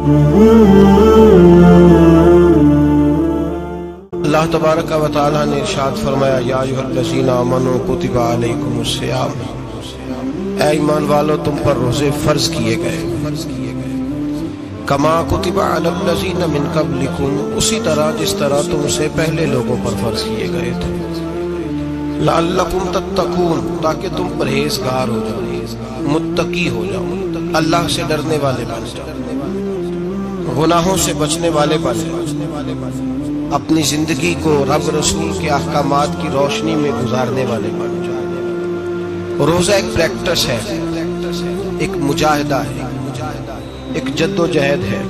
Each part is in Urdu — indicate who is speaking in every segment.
Speaker 1: اللہ تبارک و تعالی نے ارشاد فرمایا یا ایھا الذین آمنوا کتب علیکم الصیام، اے ایمان والو تم پر روزے فرض کیے گئے، کما کتب علی الذین من قبلکم، اسی طرح جس طرح تم سے پہلے لوگوں پر فرض کیے گئے تھے، لعلکم تتقون، تاکہ تم پرہیزگار ہو جاؤ، متقی ہو جاؤ، اللہ سے ڈرنے والے بن جاؤ، گناہوں سے بچنے والے بن جاؤ، اپنی زندگی کو رب رسول کے احکامات کی روشنی میں گزارنے والے بن جاؤ۔ روزہ ایک پریکٹس ہے، ایک مجاہدہ ہے، ایک جد و جہد ہے۔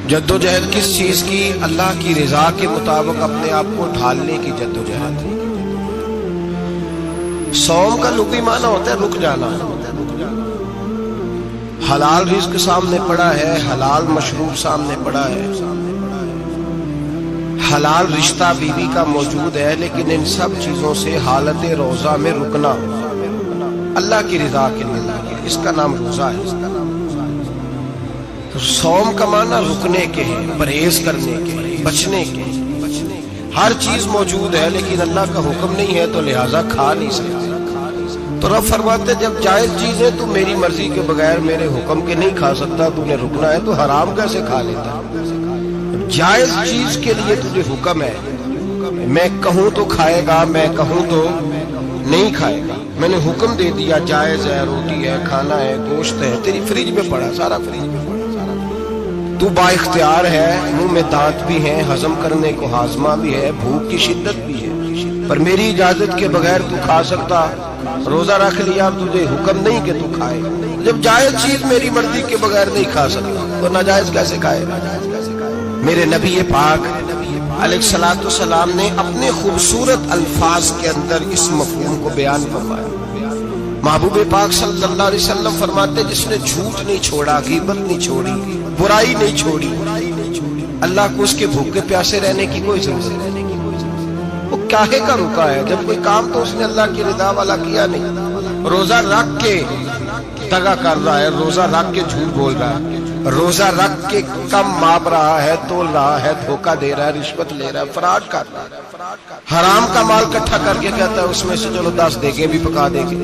Speaker 1: جد و جہد کس چیز کی؟ اللہ کی رضا کے مطابق اپنے آپ کو ڈھالنے کی جد و جہد۔ صوم کا لغوی معنی ہوتا ہے رک جانا، حلال رزق سامنے پڑا ہے، حلال مشروب سامنے پڑا ہے، حلال رشتہ بیوی کا موجود ہے، لیکن ان سب چیزوں سے حالت روزہ میں رکنا، اللہ کی رضا کے لیے، اس کا نام روزہ ہے۔ تو صوم کا معنی رکنے کے ہے، پرہیز کرنے کے، بچنے کے، ہر چیز موجود ہے لیکن اللہ کا حکم نہیں ہے تو لہٰذا کھا نہیں سکتا۔ تو رب فرماتے جب جائز چیز ہے تو میری مرضی کے بغیر میرے حکم کے نہیں کھا سکتا، تو نے رکنا ہے تو حرام کیسے کھا لیتا؟ جائز چیز کے لیے تجھے حکم ہے، میں کہوں تو کھائے گا، میں کہوں تو نہیں کھائے گا، میں نے حکم دے دیا جائز ہے، روٹی ہے، کھانا ہے، گوشت ہے، تیری فریج میں پڑا، سارا فریج میں پڑا، تو با اختیار ہے، منہ میں دانت بھی ہیں، ہضم کرنے کو ہاضمہ بھی ہے، بھوک کی شدت بھی ہے، پر میری اجازت کے بغیر تو کھا سکتا۔ روزہ رکھ لیا، تجھے حکم نہیں کہ تو کھائے، جب جائز چیز میری مرضی کے بغیر نہیں کھا سکتا تو ناجائز کیسے کھائے؟ میرے نبی پاک علیہ الصلوۃ والسلام نے اپنے خوبصورت الفاظ کے اندر اس مفہوم کو بیان فرمایا۔ محبوب پاک صلی اللہ علیہ وسلم فرماتے جس نے جھوٹ نہیں چھوڑا، غیبت نہیں چھوڑی، برائی نہیں چھوڑی، اللہ کو اس کے بھوکے پیاسے رہنے کی کوئی ضرورت نہیں۔ وہ کاہے کا رکا ہے؟ جب کوئی کام تو اس نے اللہ کی رضا والا کیا نہیں۔ روزہ رکھ کے دغا کر رہا ہے، روزہ رکھ کے جھوٹ بول رہا ہے، روزہ رکھ کے کم ماپ رہا ہے، تول رہا ہے، دھوکہ دے رہا ہے، رشوت لے رہا ہے، فراڈ کر رہا ہے، حرام کا مال اکٹھا کر کے کہتا ہے اس میں سے چلو 10 دیگیں بھی پکا دے گے۔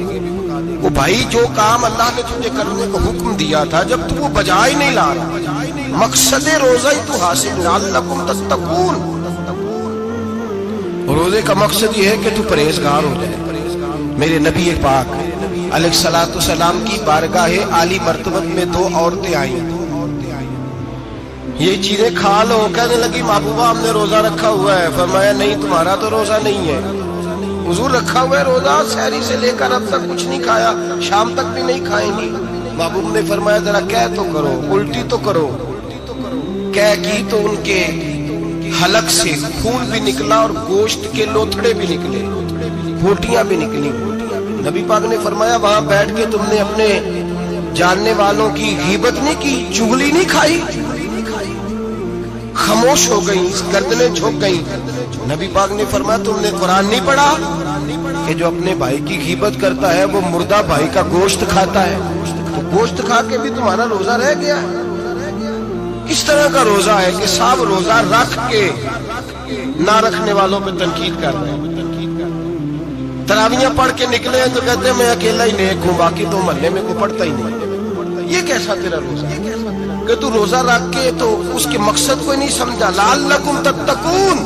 Speaker 1: وہ بھائی جو کام اللہ نے تجھے کرنے کو حکم دیا تھا، جب تو وہ بجا ہی نہیں لا رہا، مقصد روزہ ہی تو حاصل لعلکم تتقون۔ روزے کا مقصد یہ ہے کہ تو پرہیزگار ہو جائے۔ میرے نبی پاک علیہ الصلوۃ والسلام کی بارگاہ عالی مرتبت میں 2 عورتیں آئیں، یہ چیزیں کھا لو، کہنے لگی محبوبہ ہم نے روزہ رکھا ہوا ہے۔ فرمایا نہیں، تمہارا تو روزہ نہیں ہے، حضور رکھا ہوا ہے روزہ، سحری سے لے کر اب تک کچھ نہیں کھایا، شام تک بھی نہیں کھائیں گی۔ محبوب نے فرمایا ذرا کہہ تو کرو، الٹی تو کرو۔ کہہ کی تو ان کے حلق سے خون بھی نکلا اور گوشت کے لوتھڑے بھی نکلے، پھوٹیاں بھی نکلی۔ نبی پاک نے فرمایا وہاں بیٹھ کے تم نے اپنے جاننے والوں کی غیبت نہیں کی، چغلی نہیں کھائی؟ خاموش ہو گئی، گردنیں جھک گئیں۔ نبی پاک نے فرمایا تم نے قرآن نہیں پڑھا کہ جو اپنے بھائی کی غیبت کرتا ہے وہ مردہ بھائی کا گوشت کھاتا ہے؟ تو گوشت کھا کے بھی تمہارا روزہ رہ گیا۔ اس طرح کا روزہ ہے کہ صاحب روزہ رکھ کے نہ رکھنے والوں پہ تنقید کر رہے ہیں۔ تراویحاں پڑھ کے نکلے ہیں تو کہتے ہیں میں اکیلا ہی نیک ہوں، باقی تو محلے میں کوئی پڑھتا ہی نہیں۔ یہ کیسا تیرا روزہ ہے کہ تو روزہ رکھ کے تو اس کے مقصد کو نہیں سمجھا؟ لعلکم تتقون۔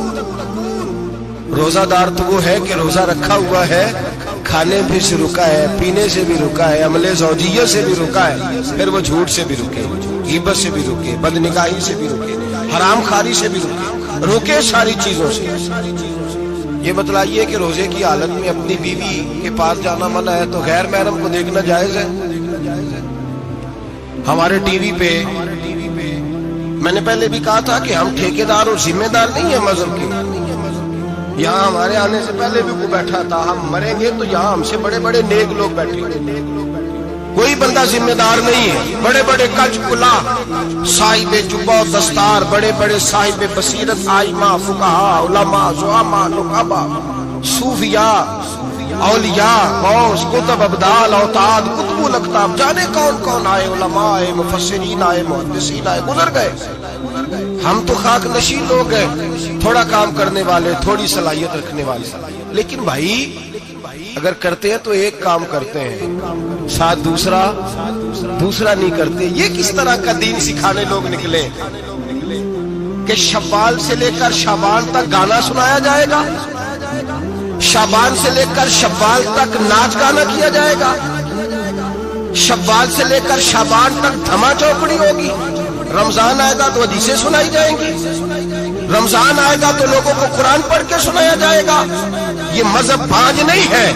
Speaker 1: روزہ دار تو وہ ہے کہ روزہ رکھا ہوا ہے، کھانے بھی سے رکا ہے، پینے سے بھی رکا ہے، عمل زوجیہ سے بھی رکا ہے، پھر وہ جھوٹ سے بھی رکے، غیبت سے بھی رکے، بدنگاہی سے بھی رکے، حرام خواری سے بھی رکے ساری چیزوں سے۔ یہ بتلائیے کہ روزے کی حالت میں اپنی بیوی کے پاس جانا منع ہے تو غیر محرم کو دیکھنا جائز ہے؟ ہمارے ٹی وی پہ میں نے پہلے بھی کہا تھا کہ ہم ٹھیکیدار اور ذمہ دار نہیں ہیں مذہب کے۔ یہاں ہمارے آنے سے پہلے بھی کوئی بیٹھا تھا، ہم مریں گے تو یہاں ہم سے بڑے بڑے نیک لوگ بیٹھے، کوئی بندہ ذمہ دار نہیں ہے۔ بڑے بڑے کج کلا، صاحب جبہ و دستار، بڑے بڑے صاحب بصیرت، آئمہ، فقہاء، علماء، زعماء، نقباء، صوفیاء، اولیاء غوث قطب ابدال اوتاد قطب الاقطاب جانے کون کون آئے، علماء آئے، مفسرین آئے، محدثین آئے، گزر گئے. ہم تو خاک نشین لوگ ہیں، تھوڑا کام کرنے والے، تھوڑی صلاحیت رکھنے والے. لیکن بھائی اگر کرتے ہیں تو ایک کام کرتے ہیں، ساتھ دوسرا نہیں کرتے. یہ کس طرح کا دین سکھانے لوگ نکلے کہ شوال سے لے کر شعبان تک گانا سنایا جائے گا، شعبان سے لے کر شوال تک ناچ گانا کیا جائے گا، شوال سے لے کر شعبان تک دھما چوپڑی ہوگی، رمضان آئے گا تو حدیثیں سنائی جائیں گی، رمضان آئے گا تو لوگوں کو قرآن پڑھ کے سنایا جائے گا. یہ مذہب باج نہیں ہے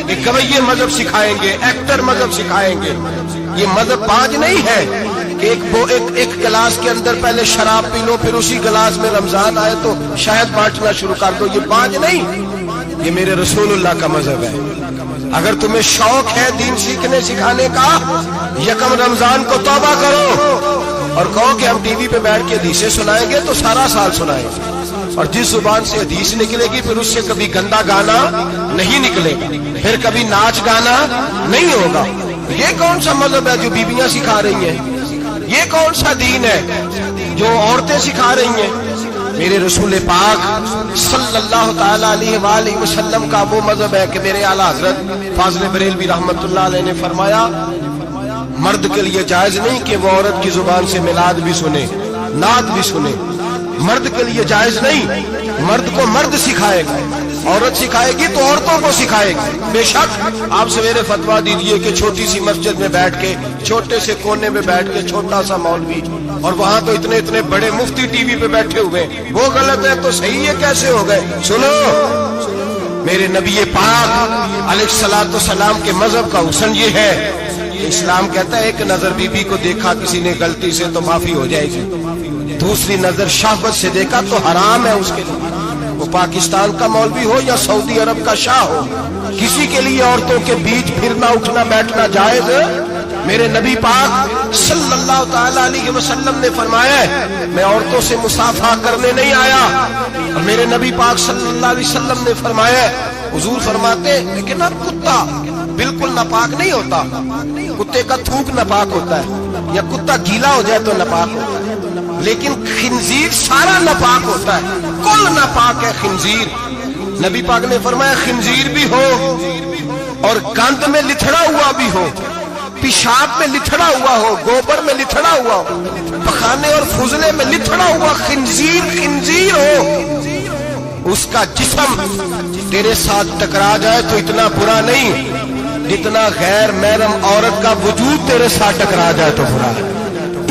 Speaker 1: کہ گویے مذہب سکھائیں گے، ایکٹر مذہب سکھائیں گے. یہ مذہب باج نہیں ہے کہ ایک گلاس کے اندر پہلے شراب پی لو، پھر اسی گلاس میں رمضان آئے تو شہد بانٹنا شروع کر دو. یہ باج نہیں، یہ میرے رسول اللہ کا مذہب ہے. اگر تمہیں شوق ہے دین سیکھنے سکھانے کا، یکم رمضان کو توبہ کرو اور کہو کہ ہم ٹی وی پہ بیٹھ کے حدیثیں سنائیں گے تو سارا سال سنائیں گے. اور جس زبان سے حدیث نکلے گی پھر اس سے کبھی گندا گانا نہیں نکلے گا، پھر کبھی ناچ گانا نہیں ہوگا. یہ کون سا مذہب ہے جو بیویاں سکھا رہی ہیں؟ یہ کون سا دین ہے جو عورتیں سکھا رہی ہیں؟ میرے رسول پاک صلی اللہ تعالی علیہ وآلہ وسلم کا وہ مذہب ہے کہ میرے اعلیٰ حضرت فاضل بریلوی رحمت اللہ علیہ نے فرمایا مرد کے لیے جائز نہیں کہ وہ عورت کی زبان سے میلاد بھی سنے، نعت بھی سنے. مرد کے لیے جائز نہیں، مرد کو مرد سکھائے گا، عورت سکھائے گی تو عورتوں کو سکھائے گی. بے شک آپ سویرے فتویٰ دیجئے کہ چھوٹی سی مسجد میں بیٹھ کے، چھوٹے سے کونے میں بیٹھ کے چھوٹا سا مولوی، اور وہاں تو اتنے بڑے مفتی ٹی وی پہ بیٹھے ہوئے، وہ غلط ہے تو صحیح ہے کیسے ہو گئے؟ سنو، میرے نبی پاک علیہ الصلوۃ والسلام کے مذہب کا حسن یہ ہے کہ اسلام کہتا ہے ایک نظر بی بی کو دیکھا کسی نے غلطی سے تو معافی ہو جائے گی، دوسری نظر شہوت سے دیکھا تو حرام ہے اس کے لیے. وہ پاکستان کا مولوی ہو یا سعودی عرب کا شاہ ہو، کسی کے لیے عورتوں کے بیچ پھرنا اٹھنا بیٹھنا جائز ہے. میرے نبی پاک صلی اللہ تعالی علیہ وسلم نے فرمایا ہے میں عورتوں سے مصافحہ کرنے نہیں آیا. اور میرے نبی پاک صلی اللہ علیہ وسلم نے فرمایا ہے، حضور فرماتے لیکن اب کتا بالکل ناپاک نہیں ہوتا، کتے کا تھوک ناپاک ہوتا ہے یا کتا گیلا ہو جائے تو ناپاک ہوتا ہے، لیکن خنزیر سارا ناپاک ہوتا ہے، کل ناپاک ہے خنزیر. نبی پاک نے فرمایا خنزیر بھی ہو اور گند میں لتھڑا ہوا بھی ہو، پیشاب میں لتھڑا ہوا ہو، گوبر میں لتھڑا ہوا ہو، پخانے اور فضلے میں لتھڑا ہوا خنزیر ہو، اس کا جسم تیرے ساتھ ٹکرا جائے تو اتنا برا نہیں جتنا غیر محرم عورت کا وجود تیرے ساتھ ٹکرا جائے تو برا ہے.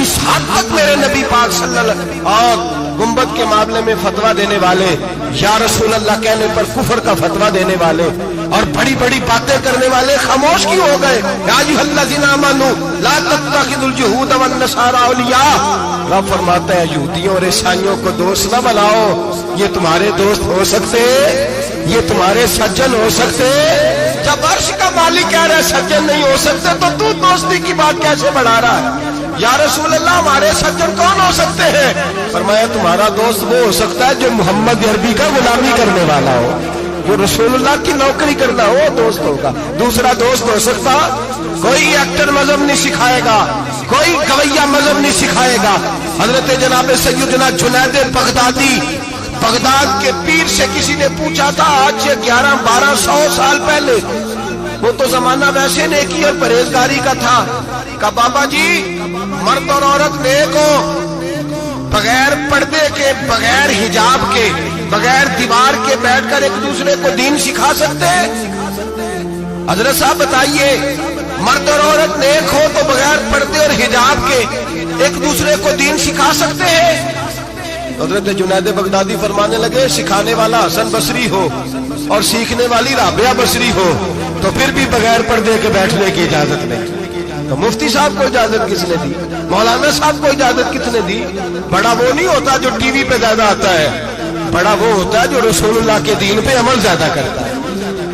Speaker 1: اس حد تک میرے نبی پاک صلی اللہ علیہ وسلم اور گنبد کے معاملے میں فتویٰ دینے والے، یا رسول اللہ کہنے پر کفر کا فتویٰ دینے والے اور بڑی بڑی باتیں کرنے والے خاموش کیوں ہو گئے؟ یا ایھا الذین آمنوا لا تتخذوا اليہود والنصارى اولیاء. رب فرماتا ہے یہودیوں اور عیسائیوں کو دوست نہ بناؤ، یہ تمہارے دوست ہو سکتے، یہ تمہارے سجن ہو سکتے. جب عرش کا مالک کہہ رہا ہے سجن نہیں ہو سکتے تو دوستی کی بات کیسے بڑھا رہا ہے؟ یا رسول اللہ ہمارے سجن کون ہو سکتے ہیں؟ فرمایا تمہارا دوست وہ ہو سکتا ہے جو محمد عربی کا غلامی کرنے والا ہو، جو رسول اللہ کی نوکری کرنا ہو دوست ہوگا. دوسرا دوست ہو سکتا؟ کوئی ایکٹر مذہب نہیں سکھائے گا، کوئی گویہ مذہب نہیں سکھائے گا. حضرت جناب سیدنا جنید بغدادی بغداد کے پیر سے کسی نے پوچھا تھا آج سے 1100-1200 سال پہلے، وہ تو زمانہ ویسے نیکی اور پرہیزگاری کا تھا، کہا بابا جی مرد اور عورت نیک ہو، بغیر پردے کے، بغیر حجاب کے، بغیر دیوار کے بیٹھ کر ایک دوسرے کو دین سکھا سکتے ہیں؟ حضرت صاحب بتائیے، مرد اور عورت نیک ہو تو بغیر پردے اور حجاب کے ایک دوسرے کو دین سکھا سکتے ہیں؟ حضرت جنید بغدادی فرمانے لگے سکھانے والا حسن بصری ہو اور سیکھنے والی رابعہ بصری ہو تو پھر بھی بغیر پردے کے بیٹھنے کی اجازت نہیں. تو مفتی صاحب کو اجازت کس نے دی؟ مولانا صاحب کو اجازت کس نے دی؟ بڑا وہ نہیں ہوتا جو ٹی وی پہ زیادہ آتا ہے، بڑا وہ ہوتا ہے جو رسول اللہ کے دین پہ عمل زیادہ کرتا ہے.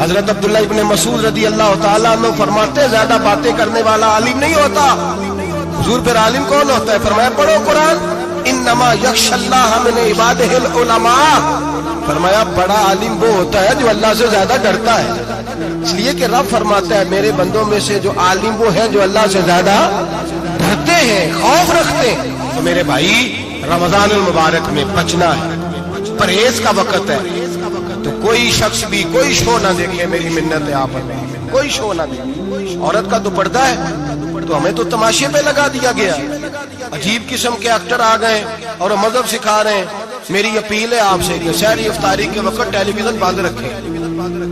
Speaker 1: حضرت عبداللہ ابن مسعود رضی اللہ تعالیٰ عنہ فرماتے زیادہ باتیں کرنے والا عالم نہیں ہوتا. حضور پھر عالم کون ہوتا ہے؟ فرمایا پڑھو قرآن، انما یخشی اللہ من عبادہ العلماء. فرمایا بڑا عالم وہ ہوتا ہے جو اللہ سے زیادہ ڈرتا ہے. اس لیے کہ رب فرماتا ہے میرے بندوں میں سے جو عالم وہ ہیں جو اللہ سے زیادہ ڈرتے ہیں، خوف رکھتے ہیں۔ تو میرے بھائی رمضان المبارک میں بچنا ہے، پرہیز کا وقت ہے، تو کوئی شخص بھی کوئی شو نہ دیکھے، میری منت ہے آپ پر، کوئی شو نہ دیکھے۔ عورت کا دوپٹہ ہے تو ہمیں تو تماشے پہ لگا دیا گیا، عجیب قسم کے ایکٹر آ گئے اور مذہب سکھا رہے ہیں۔ میری اپیل ہے آپ سے، سحری افطاری کے وقت ٹیلی ویژن بند رکھیں،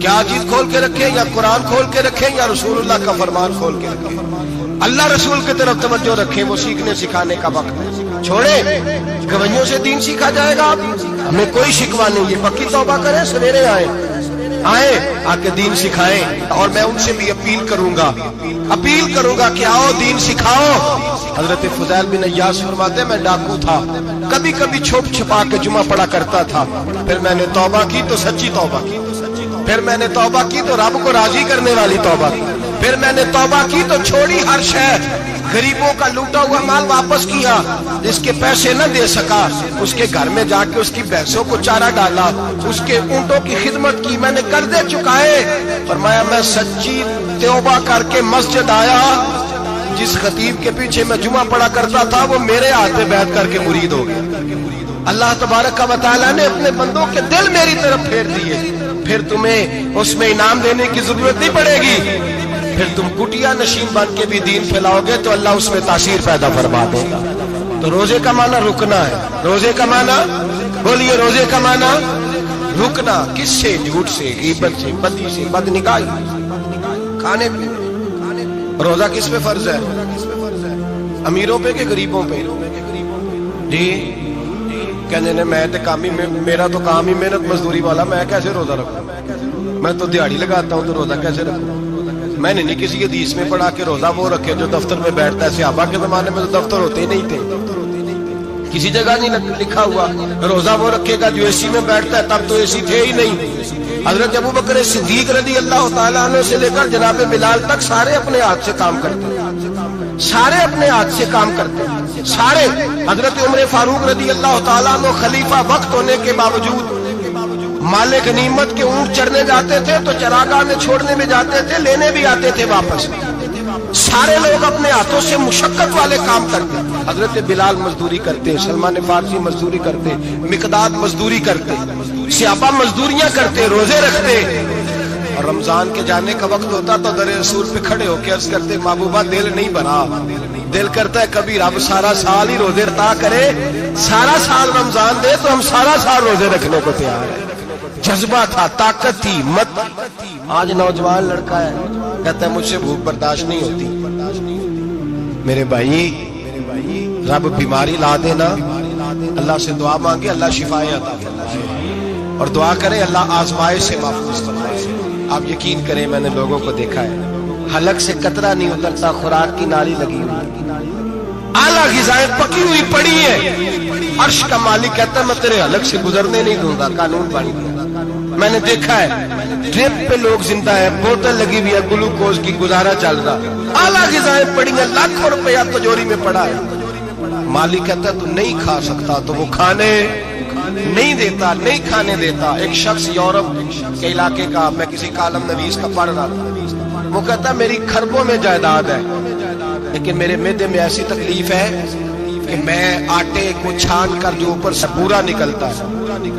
Speaker 1: کیا چیز کھول کے رکھیں، یا قرآن کھول کے رکھیں یا رسول اللہ کا فرمان کھول کے رکھیں، اللہ رسول کی طرف توجہ رکھیں، وہ سیکھنے سکھانے کا وقت ہے۔ چھوڑے گویوں سے دین سیکھا جائے گا، ہمیں کوئی شکوہ نہیں ہے، پکی توبہ کریں، سویرے آئیں آ کے دین سکھائیں۔ اور میں ان سے بھی اپیل کروں گا کہ آؤ دین سکھاؤ۔ حضرت فضیل بن عیاض فرماتے میں ڈاکو تھا، کبھی کبھی چھپ چھپا کے جمعہ پڑھا کرتا تھا، پھر میں نے توبہ کی تو سچی توبہ کی، پھر میں نے توبہ کی تو رب کو راضی کرنے والی توبہ کی، پھر میں نے توبہ کی تو چھوڑی ہر شے، غریبوں کا لوٹا ہوا مال واپس کیا، جس کے پیسے نہ دے سکا اس کے گھر میں جا کے اس کی بھینسوں کو چارہ ڈالا، اس کے اونٹوں کی خدمت کی، میں نے قرضے چکائے۔ فرمایا میں سچی توبہ کر کے مسجد آیا، جس خطیب کے پیچھے میں جمعہ پڑھا کرتا تھا وہ میرے ہاتھ پہ بیعت کر کے مرید ہو گیا۔ اللہ تبارک و تعالیٰ نے اپنے بندوں کے دل میری طرف پھیر دیے، پھر تمہیں اس میں انعام دینے کی ضرورت نہیں پڑے گی، پھر تم کٹیا نشین بن کے بھی دین پھیلاؤ گے تو اللہ اس میں تاثیر پیدا فرما دے گا۔ تو روزے کا معنی رکنا ہے، روزے کا معنی بولیے، روزے کا معنی رکنا، کس سے؟ جھوٹ سے، غیبت سے، بدی سے، بدنگاہی، کھانے پینے۔ روزہ کس پہ فرض ہے؟ امیروں پہ کہ غریبوں پہ؟ جی کہنے نے میں تو کام ہی، میرا تو کام ہی محنت مزدوری والا، میں کیسے روزہ رکھوں؟ میں تو دیہڑی لگاتا ہوں تو روزہ کیسے رکھوں؟ میں نے نہیں کسی حدیث میں پڑھا کہ روزہ وہ رکھے جو دفتر میں بیٹھتا ہے۔ صحابہ کے زمانے میں تو دفتر ہوتے ہی نہیں تھے، کسی جگہ نہیں لکھا ہوا روزہ وہ رکھے گا جو اے سی میں بیٹھتا ہے، تب تو اے سی تھے ہی نہیں۔ حضرت ابوبکر صدیق رضی اللہ تعالیٰ عنہ سے لے کر جناب بلال تک سارے اپنے ہاتھ سے کام کرتے ہیں، سارے اپنے ہاتھ سے کام کرتے ہیں، سارے۔ حضرت عمر فاروق رضی اللہ تعالیٰ عنہ خلیفہ وقت ہونے کے باوجود مال غنیمت کے اونٹ چرنے جاتے تھے تو چراگاہ میں چھوڑنے میں جاتے تھے، لینے بھی آتے تھے واپس۔ سارے لوگ اپنے ہاتھوں سے مشقت والے کام کرتے، حضرت بلال مزدوری کرتے، سلمان فارسی مزدوری کرتے، مقداد مزدوری کرتے، صحابہ مزدوریاں کرتے، روزے رکھتے۔ اور رمضان کے جانے کا وقت ہوتا تو در رسول پہ کھڑے ہو کے عرض کرتے محبوبہ دل نہیں بنا، دل کرتا ہے کبھی رب سارا سال ہی روزے عطا کرے، سارا سال رمضان دے تو ہم سارا سال روزے رکھنے کو تیار ہیں۔ جذبہ تھا، طاقت تھی، مت۔ آج نوجوان لڑکا ہے کہتا ہے مجھ سے بھوک برداشت نہیں ہوتی۔ میرے بھائی رب بیماری لا دینا، اللہ سے دعا مانگے اللہ شفائیں عطا فرمائے، اور دعا کرے اللہ آزمائش سے محفوظ فرمائے۔ آپ یقین کریں میں نے لوگوں کو دیکھا ہے حلق سے قطرہ نہیں اترتا، خوراک کی نالی لگی ہوئی، اعلیٰ غذائیں پکی ہوئی پڑی ہے، عرش کا مالک کہتا ہے میں تیرے حلق سے گزرنے نہیں دوں گا، قانون بن گیا۔ میں نے دیکھا ہے ڈرپ پہ لوگ زندہ ہے، بوتل لگی ہوئی ہے، گلوکوز کی، گزارا چل رہا، اعلیٰ غذائیں پڑی ہیں، لاکھوں روپیہ تجوری میں پڑا ہے۔ مالک کہتا ہے تو نہیں کھا سکتا تو وہ کھانے نہیں دیتا، نہیں کھانے دیتا۔ ایک شخص یورپ کے علاقے کا، میں کسی کالم نویس کا پڑھ رہا تھا، وہ کہتا ہے میری کھربوں میں جائیداد ہے لیکن میرے معدے میں ایسی تکلیف ہے کہ میں آٹے کو چھان کر جو اوپر سے بورا نکلتا ہے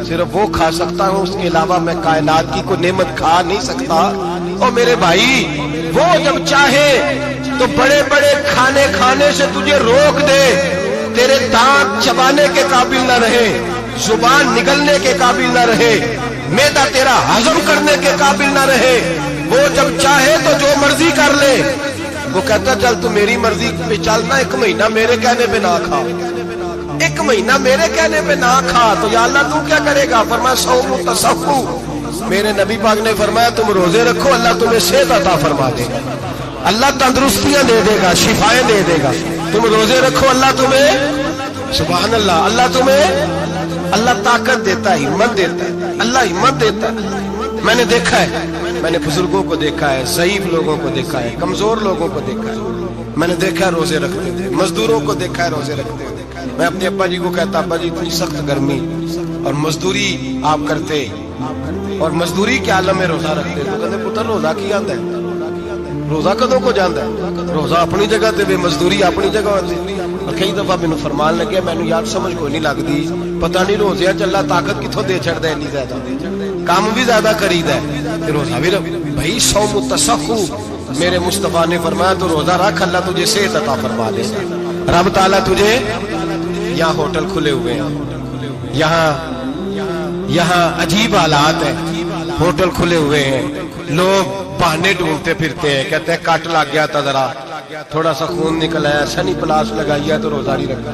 Speaker 1: صرف وہ کھا سکتا ہوں، اس کے علاوہ میں کائنات کی کوئی نعمت کھا نہیں سکتا۔ اور میرے بھائی وہ جب چاہے تو بڑے بڑے کھانے کھانے سے تجھے روک دے، تیرے دانت چبانے کے قابل نہ رہے، زبان نگلنے کے قابل نہ رہے، معدہ تیرا ہضم کرنے کے قابل نہ رہے، وہ جب چاہے تو جو مرضی کر لے۔ وہ کہتا چل تو میری مرضی پہ چلنا، ایک مہینہ میرے کہنے پہ نہ کھا، ایک مہینہ میرے کہنے پہ نہ کھا تو یا اللہ تو کیا کرے گا؟ فرمایا صوم تصفو، میرے نبی پاک نے فرمایا تم روزے رکھو اللہ تمہیں صحت عطا فرما دے گا، اللہ تندرستیاں دے دے گا، شفائیں دے دے گا۔ تم روزے رکھو اللہ تمہیں، سبحان اللہ، اللہ تمہیں، اللہ طاقت دیتا ہے، ہمت دیتا ہے، اللہ ہمت دیتا ہے۔ میں نے دیکھا ہے، میں نے بزرگوں کو دیکھا ہے، ضعیف لوگوں کو دیکھا ہے، کمزور لوگوں کو دیکھا ہے، میں نے دیکھا ہے روزے رکھتے تھے، مزدوروں کو دیکھا ہے روزے رکھتے ہوئے۔ میں اپنے ابا جی کو کہتا ابا جی اتنی سخت گرمی اور مزدوری آپ کرتے اور مزدوری کے عالم میں روزہ رکھتے تو کہتے پتر روزہ کی آندا ہے روزہ کدوں کو جاندا ہے روزہ اپنی جگہ تے مزدوری اپنی جگہ ہوتی اور کئی دفعہ مینوں فرمان لگے مینوں یار سمجھ کوئی نہیں لگدی پتہ نہیں روزے چ اللہ طاقت کتھوں دے چھڑدا ہے نہیں زیادہ کام بھی زیادہ کریدا ہے تے روزہ بھی بھائی صوم التصحو میرے مصطفیٰ نے فرمایا تو روزہ رکھ اللہ تجھے صحت عطا فرما دے گا رب تعالیٰ تجھے یہاں ہوٹل کھلے ہوئے ہیں یہاں عجیب حالات ہیں ہوٹل کھلے ہوئے ہیں لوگ بہانے ڈھونڈتے پھرتے ہیں کہتے ہیں کٹ لگ گیا تھا ذرا تھوڑا سا خون نکل آیا سنی پلاس لگائی ہے تو روزہ نہیں رکھا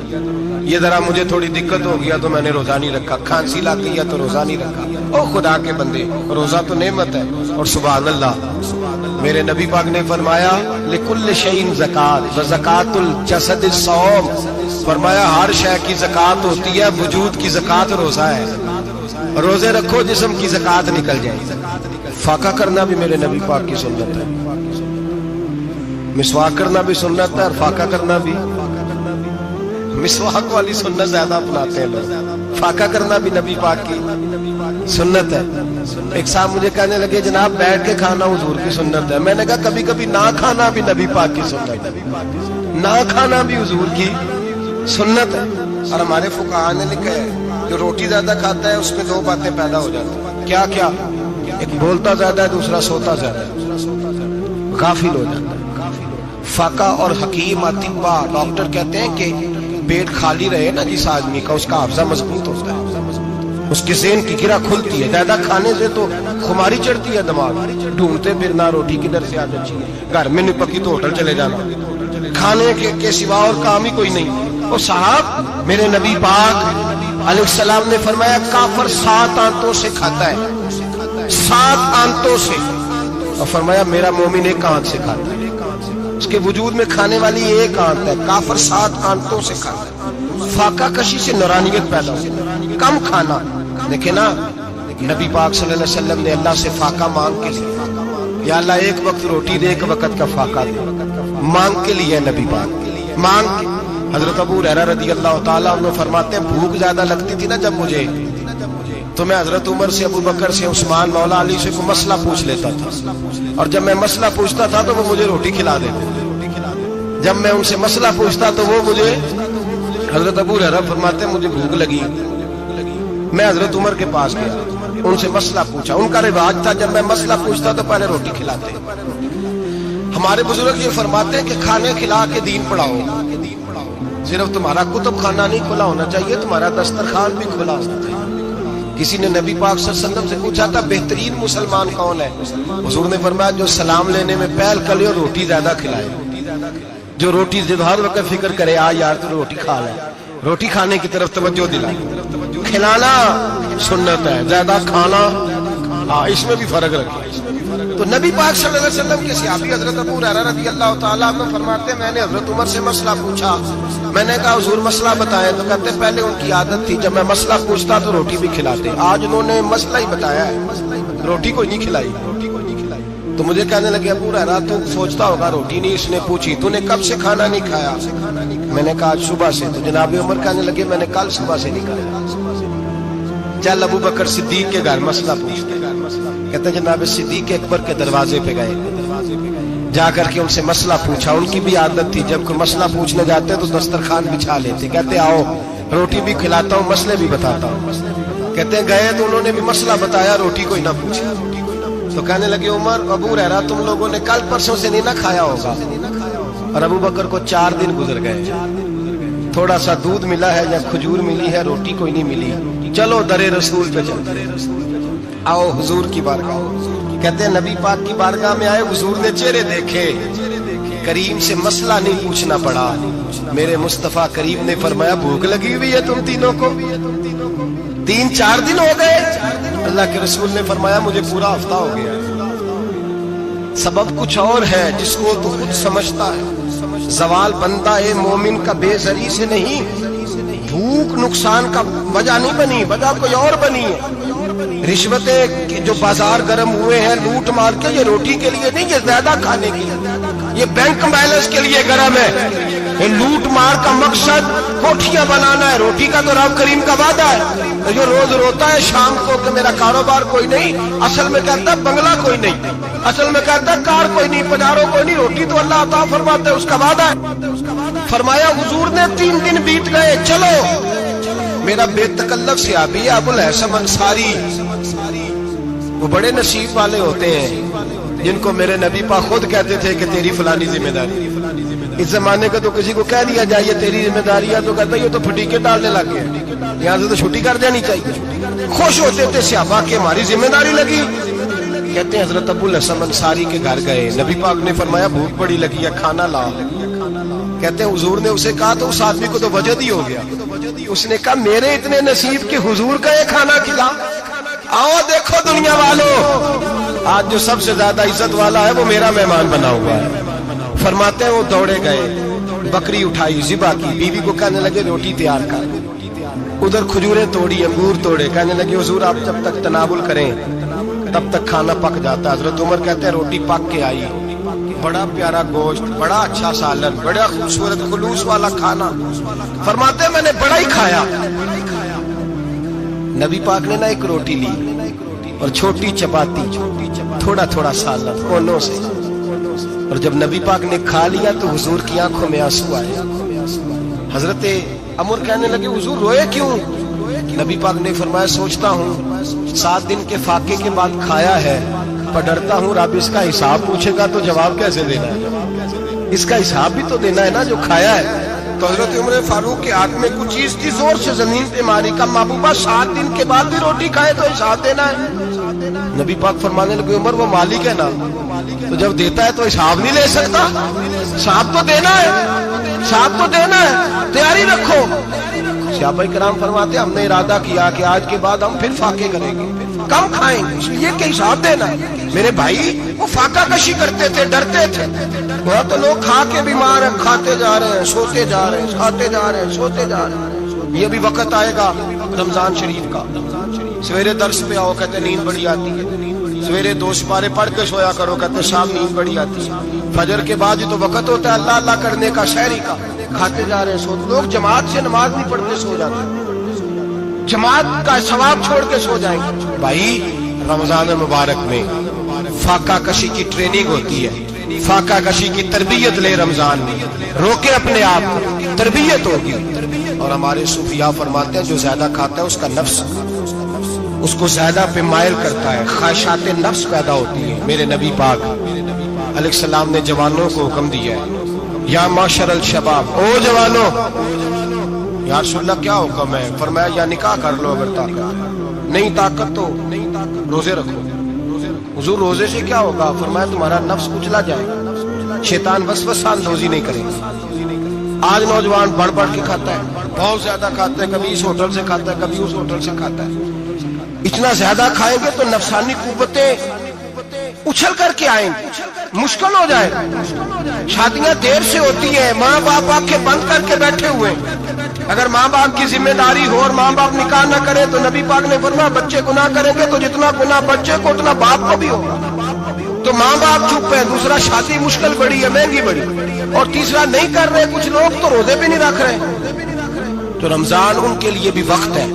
Speaker 1: یہ ذرا مجھے تھوڑی دقت ہو گیا تو میں نے روزہ نہیں رکھا کھانسی لگ گئی ہے تو روزہ نہیں رکھا او خدا کے بندے روزہ تو نعمت ہے اور سبحان اللہ میرے نبی پاک نے فرمایا لکل شیء زکات وزکات الجسد الصوم فرمایا ہر شے کی زکات ہوتی ہے وجود کی زکات روزہ ہے روزے رکھو جسم کی زکات نکل جائے فاقہ کرنا بھی میرے نبی پاک کی سنت ہے مسواک کرنا بھی سنت ہے اور فاقہ کرنا بھی مسواک والی سنت زیادہ اپناتے ہیں لوگ فاقہ کرنا بھی نبی پاک کی سنت ہے ایک صاحب مجھے کہنے لگے جناب بیٹھ کے کھانا حضور کی سنت ہے میں نے کہا کبھی کبھی نہ کھانا بھی نبی پاک کی سنت ہے نہ کھانا بھی حضور کی سنت ہے اور ہمارے فقہاء نے لکھا ہے جو روٹی زیادہ کھاتا ہے اس میں دو باتیں پیدا ہو جاتی ہیں کیا کیا ایک بولتا زیادہ ہے دوسرا سوتا زیادہ ہے غافل ہو جاتا ہے فقہ اور حکیم اطباء ڈاکٹر کہتے ہیں کہ پیٹ خالی رہے نا جس آدمی کا اس کا حافظہ مضبوط ہوتا ہے اس کے ذہن کی گرہ کھلتی ہے زیادہ کھانے سے تو خماری چڑھتی ہے دماغ ڈھونڈتے پھرنا روٹی کدھر سے آ جاتی ہے گھر میں نہیں پکی تو ہوٹل چلے جانا کھانے کے سوا اور کام ہی کوئی نہیں وہ صاحب میرے نبی پاک علیہ السلام نے فرمایا کافر 7 آنتوں سے کھاتا ہے 7 آنتوں سے اور فرمایا میرا مومن 1 آنت سے کھاتا ہے اس کے وجود میں کھانے والی 1 آنت ہے کافر 7 آنتوں سے کھاتا ہے فاقہ کشی سے نورانیت پیدا ہو کم کھانا دیکھیں نا نبی پاک صلی اللہ علیہ وسلم نے اللہ سے فاقہ مانگ کے لیا یا اللہ 1 وقت روٹی دے 1 وقت کا فاقہ دے مانگ کے لیا نبی پاک مانگ کے حضرت ابو ہریرہ رضی اللہ تعالیٰ عنہ فرماتے ہیں بھوک زیادہ لگتی تھی نا جب مجھے تو میں حضرت عمر سے ابو بکر سے عثمان مولا علی سے کوئی مسئلہ پوچھ لیتا تھا اور جب میں مسئلہ پوچھتا تھا تو وہ مجھے روٹی کھلا دیتے جب میں ان سے مسئلہ پوچھتا تو وہ مجھے حضرت ابو ہریرہ فرماتے ہیں مجھے بھوک لگی میں حضرت عمر کے پاس گیا ان سے مسئلہ پوچھا ان کا رواج تھا جب میں مسئلہ پوچھتا تو پہلے روٹی کھلاتے ہمارے بزرگ یہ فرماتے ہیں کہ کھانے کھلا کے دین پڑھاؤ صرف تمہارا کتب خانہ نہیں کھلا ہونا چاہیے تمہارا دسترخوان بھی کھلا ہونا چاہیے کسی نے نبی پاک صلی اللہ علیہ وسلم سے پوچھا تھا بہترین مسلمان کون ہے حضور نے فرمایا جو سلام لینے میں پہل کرے اور روٹی زیادہ کھلائے جو روٹی ہر وقت فکر کرے آ یار تو روٹی کھا لے روٹی کھانے کی طرف توجہ دلائے کھلانا سنت ہے زیادہ کھانا اس میں بھی فرق رکھے تو نبی پاک صلی اللہ علیہ وسلم کے صحابی حضرت ابو ہریرہ رضی اللہ تعالیٰ عنہ فرماتے ہیں میں نے حضرت عمر سے مسئلہ پوچھا میں نے کہا حضور مسئلہ بتائیں تو کہتے پہلے ان کی عادت تھی جب میں مسئلہ پوچھتا تو روٹی بھی کھلاتے آج انہوں نے مسئلہ ہی بتایا ہے روٹی کوئی نہیں کھلائی تو مجھے کہنے لگے ابو ہریرہ تو سوچتا ہوگا روٹی نہیں اس نے پوچھی تو نے کب سے کھانا نہیں کھایا میں نے کہا صبح سے تو جناب عمر کہنے لگے میں نے کل صبح سے نہیں کھایا چل ابو بکر صدیق کے گھر مسئلہ پوچھتے کہتے ہیں جناب صدیق اکبر کے دروازے پہ گئے جا کر کے ان سے مسئلہ پوچھا ان کی بھی عادت تھی جب کوئی مسئلہ پوچھنے جاتے تو دسترخوان بچھا لیتے کہتے آؤ روٹی بھی کھلاتا ہوں مسئلے بھی بتاتا ہوں کہتے ہیں گئے تو انہوں نے بھی مسئلہ بتایا روٹی کوئی نہ پوچھا تو کہنے لگے عمر ابو ہریرہ تم لوگوں نے کل پرسوں سے نہیں نہ کھایا ہوگا اور ابو بکر کو 4 دن گزر گئے تھوڑا سا دودھ ملا ہے یا کھجور ملی ہے روٹی کوئی نہیں ملی چلو در رسول پہ چلتے آؤ حضور کی بارگاہ کہتے ہیں نبی پاک کی بارگاہ میں آئے حضور نے چہرے دیکھے کریم سے مسئلہ نہیں پوچھنا پڑا میرے مصطفیٰ کریم نے فرمایا بھوک لگی ہوئی ہے تم تینوں کو 3-4 دن ہو گئے اللہ کے رسول نے فرمایا مجھے پورا ہفتہ ہو گیا سبب کچھ اور ہے جس کو تو خود سمجھتا ہے زوال بندہ مومن کا بے زری سے نہیں بھوک نقصان کا وجہ نہیں بنی وجہ کوئی اور بنی ہے رشوتیں جو بازار گرم ہوئے ہیں لوٹ مار کے یہ روٹی کے لیے نہیں یہ زیادہ کھانے کے لیے یہ بینک بیلنس کے لیے گرم ہے یہ لوٹ مار کا مقصد کوٹھیاں بنانا ہے، روٹی کا تو رب کریم کا وعدہ ہے۔ جو روز روتا ہے شام کو کہ میرا کاروبار کوئی نہیں، اصل میں کہتا ہے بنگلہ کوئی نہیں، اصل میں کہتا ہے کار کوئی نہیں، پجارو کوئی نہیں، روٹی تو اللہ عطا فرماتا ہے، اس کا وعدہ ہے۔ فرمایا حضور نے 3 دن بیت گئے، چلو میرا بے تکلف صحابی ہے ابو الحسن انصاری، وہ بڑے نصیب والے ہوتے ہیں جن کو میرے نبی پاک خود کہتے تھے کہ تیری فلانی ذمہ داری۔ اس زمانے کا تو کسی کو کہہ دیا جائے تیری ذمہ داری ہے تو کہتا ہے یہ تو پھٹیکے ڈالنے لگ گئے، یہاں سے تو چھٹی کر جانی چاہیے۔ خوش ہوتے تھے صحابہ کہ ہماری ذمہ داری لگی۔ کہتے ہیں حضرت ابو الحسن انصاری کے گھر گئے، نبی پاک نے فرمایا بھوک بڑی لگی ہے، کھانا لاؤ۔ کہتے ہیں حضور نے اسے کہا تو اس آدمی کو تو وجد ہی ہو گیا، اس نے کہا میرے اتنے نصیب کہ حضور کا یہ کھانا کھلا۔ آؤ دیکھو دنیا والوں، آج جو سب سے زیادہ عزت والا ہے وہ میرا مہمان بنا ہوا ہے۔ فرماتے ہیں وہ دوڑے گئے، بکری اٹھائی، ذبح کی، بیوی کو کہنے لگے روٹی تیار کر، ادھر کھجوریں توڑی، انگور توڑے، کہنے لگے حضور آپ جب تک تناول کریں تب تک کھانا پک جاتا۔ حضرت عمر کہتے ہیں روٹی پک کے آئی، بڑا پیارا گوشت، بڑا اچھا سالن، بڑا خوبصورت خلوص والا کھانا۔ فرماتے ہیں میں نے بڑا ہی کھایا۔ نبی پاک نے نہ ایک روٹی لی اور چھوٹی چپاتی، تھوڑا تھوڑا سالن کونوں سے، اور جب نبی پاک نے کھا لیا تو حضور کی آنکھوں میں آنسو آئے۔ حضرت عمر کہنے لگے حضور روئے کیوں؟ نبی پاک نے فرمایا سوچتا ہوں 7 دن کے فاقے کے بعد کھایا ہے، پر ڈرتا ہوں رب اس کا حساب پوچھے گا تو جواب کیسے دینا ہے، اس کا حساب بھی تو دینا ہے نا جو کھایا ہے۔ تو حضرت عمر فاروق کے ہاتھ میں کچھ چیز تھی، زور سے زمین پہ ماری، کا محبوبہ 7 دن کے بعد بھی روٹی کھائے تو حساب دینا ہے۔ نبی پاک فرمانے لگے عمر وہ مالک ہے نا، تو جب دیتا ہے تو حساب نہیں لے سکتا، حساب تو دینا ہے، حساب تو دینا ہے، تیاری رکھو۔ صحابہ کرام فرماتے ہم نے ارادہ کیا کہ آج کے بعد ہم پھر فاقے کریں گے، کم کھائیں گے، اس لیے کہ حساب دینا ہے۔ میرے بھائی وہ فاقہ کشی کرتے تھے، ڈرتے تھے، وہاں تو لوگ کھا کے بیمار ہیں، کھاتے جا رہے ہیں، سوتے جا رہے ہیں، کھاتے جا رہے ہیں، سوتے جا رہے ہیں۔ یہ بھی وقت آئے گا رمضان شریف کا، سویرے درس پہ آؤ کہتے نیند بڑی آتی ہے، سویرے 2 سپارے پڑھ کے سویا کرو کہتے شام نیند بڑی آتی ہے، فجر کے بعد ہی تو وقت ہوتا ہے اللہ اللہ کرنے کا، شہری کا، کھاتے جا رہے ہیں، سوتے۔ لوگ جماعت سے نماز نہیں پڑھتے سو جاتے، جماعت کا ثواب چھوڑ کے سو جائیں گے۔ بھائی رمضان مبارک میں فاقہ کشی کی ٹریننگ ہوتی ہے، فاقہ کشی کی تربیت لے، رمضان میں روکے اپنے آپ کو، تربیت ہوگی۔ اور ہمارے صوفیاء فرماتے ہیں جو زیادہ کھاتا ہے اس کا نفس اس کو زیادہ پہ مائل کرتا ہے، خواہشات نفس پیدا ہوتی ہیں۔ میرے نبی پاک علیہ السلام نے جوانوں کو حکم دیا ہے یا معاشر الشباب، او جوانوں، یا رسول اللہ کیا حکم ہے؟ فرمایا یا نکاح کر لو اگر طاقت نہیں، طاقت تو روزے رکھو۔ حضور روزے سے کیا ہوگا؟ فرمایا تمہارا نفس کچلا جائے گا، شیطان وسوسہ اندوزی نہیں کرے گا۔ آج نوجوان بڑھ بڑھ کے کھاتا ہے، بہت زیادہ کھاتا ہے، کبھی اس ہوٹل سے کھاتا ہے، کبھی اس ہوٹل سے کھاتا ہے۔ اتنا زیادہ کھائیں گے تو نفسانی قوتیں اچھل کر کے آئیں گے، مشکل ہو جائے گا۔ شادیاں دیر سے ہوتی ہیں، ماں باپ آنکھیں بند کر کے بیٹھے ہوئے ہیں۔ اگر ماں باپ کی ذمہ داری ہو اور ماں باپ نکاح نہ کرے تو نبی پاک نے فرمایا بچے گناہ کریں گے تو جتنا گناہ بچے کو اتنا باپ کو بھی ہوگا۔ تو ماں باپ چپ ہے، دوسرا شادی مشکل بڑی ہے، مہنگی بڑی، اور تیسرا نہیں کر رہے، کچھ لوگ تو روزے بھی نہیں رکھ رہے۔ تو رمضان ان کے لیے بھی وقت ہے،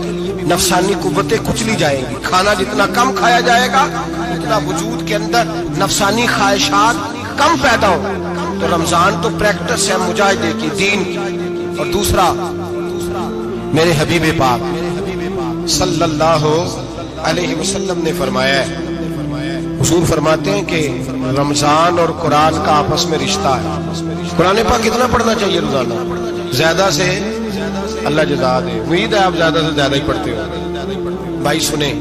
Speaker 1: نفسانی قوتیں کچلی جائیں گی، کھانا جتنا کم کھایا جائے گا اتنا وجود کے اندر نفسانی خواہشات کم پیدا ہو۔ تو رمضان تو پریکٹس ہے مجاہدے کی، دین کی۔ اور دوسرا میرے حبیب پاک صلی اللہ علیہ وسلم نے فرمایا ہے، حضور فرماتے ہیں کہ رمضان اور قرآن کا آپس میں رشتہ ہے۔ قرآن پاک کتنا پڑھنا چاہیے روزانہ؟ زیادہ سے اللہ جزا دے، امید ہے آپ زیادہ سے زیادہ ہی پڑھتے ہو۔ بھائی سنیں،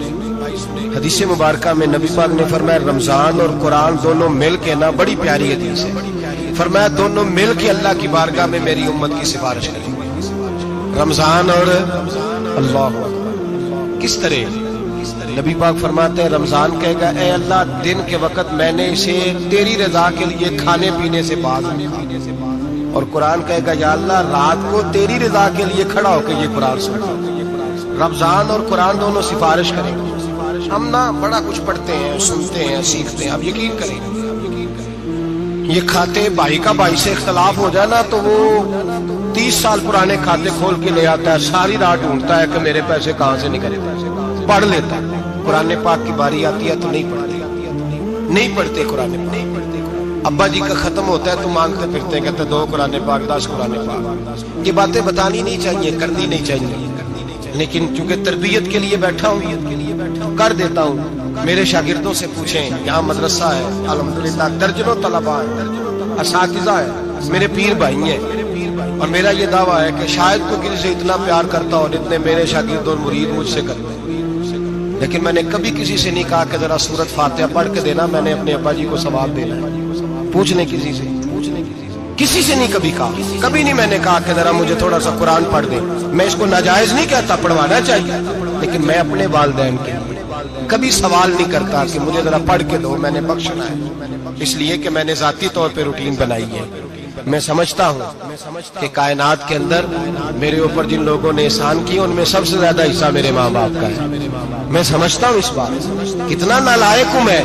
Speaker 1: حدیث مبارکہ میں نبی پاک نے فرمایا رمضان اور قرآن دونوں مل کے نا، بڑی پیاری حدیث ہے، فرمایا دونوں مل کے اللہ کی بارگاہ میں میری امت کی سفارش کریں۔ رمضان اور اللہ کس طرح؟ نبی پاک فرماتے ہیں رمضان کہے گا اے اللہ دن کے وقت میں نے اسے تیری رضا کے لیے کھانے پینے سے باز رکھا، اور قرآن کہے گا یا اللہ رات کو تیری رضا کے لیے کھڑا ہو کے یہ قرآن سنا۔ رمضان اور قرآن دونوں سفارش کریں گے۔ ہم نا بڑا کچھ پڑھتے ہیں، سنتے ہیں، سیکھتے ہیں، اب یقین کریں یہ کھاتے بھائی کا بھائی سے اختلاف ہو جائے نا تو وہ 30 سال پرانے کھاتے کھول کے لے آتا ہے, ساری رات ڈھونڈتا ہے کہ میرے پیسے کہاں سے نکلے, پڑھ لیتا ہے. قرآن پاک کی باری آتی ہے تو نہیں پڑھتے قرآن پاک. ابا جی کا ختم ہوتا ہے تو مانگتے پھرتے ہیں, کہتے 2 قرآن پاک 10 قرآن پاک. یہ باتیں بتانی نہیں چاہیے, کرنی نہیں چاہیے, لیکن چونکہ تربیت کے لیے بیٹھا ہوں کر دیتا ہوں. میرے شاگردوں سے پوچھیں, یہاں مدرسہ ہے الحمدللہ, درجنوں طلباء ہیں, اساتذہ ہیں, میرے پیر بھائی ہیں, اور میرا یہ دعویٰ ہے کہ شاید کوئی کسی سے اتنا پیار کرتا ہو جتنے میرے شاگرد اور مرید مجھ سے کرتے ہیں. لیکن میں نے کبھی کسی سے نہیں کہا کہ ذرا سورت فاتحہ پڑھ کے دینا, میں نے اپنے ابا جی کو ثواب دینا ہے. پوچھ لیں کسی سے نہیں کبھی کہا, کبھی نہیں میں نے کہا کہ ذرا مجھے تھوڑا سا قرآن پڑھ دیں. میں اس کو ناجائز نہیں کہتا, پڑھوانا چاہیے, لیکن میں اپنے والدین کے لیے کبھی سوال نہیں کرتا کہ مجھے ذرا پڑھ کے دو, میں نے بخشنا ہے, اس لیے کہ میں نے ذاتی طور پہ روٹین بنائی ہے. میں سمجھتا ہوں کہ کائنات کے اندر میرے اوپر جن لوگوں نے احسان کیا ان میں سب سے زیادہ حصہ میرے ماں باپ کا ہے. میں سمجھتا ہوں اس بات, کتنا نالائق ہوں میں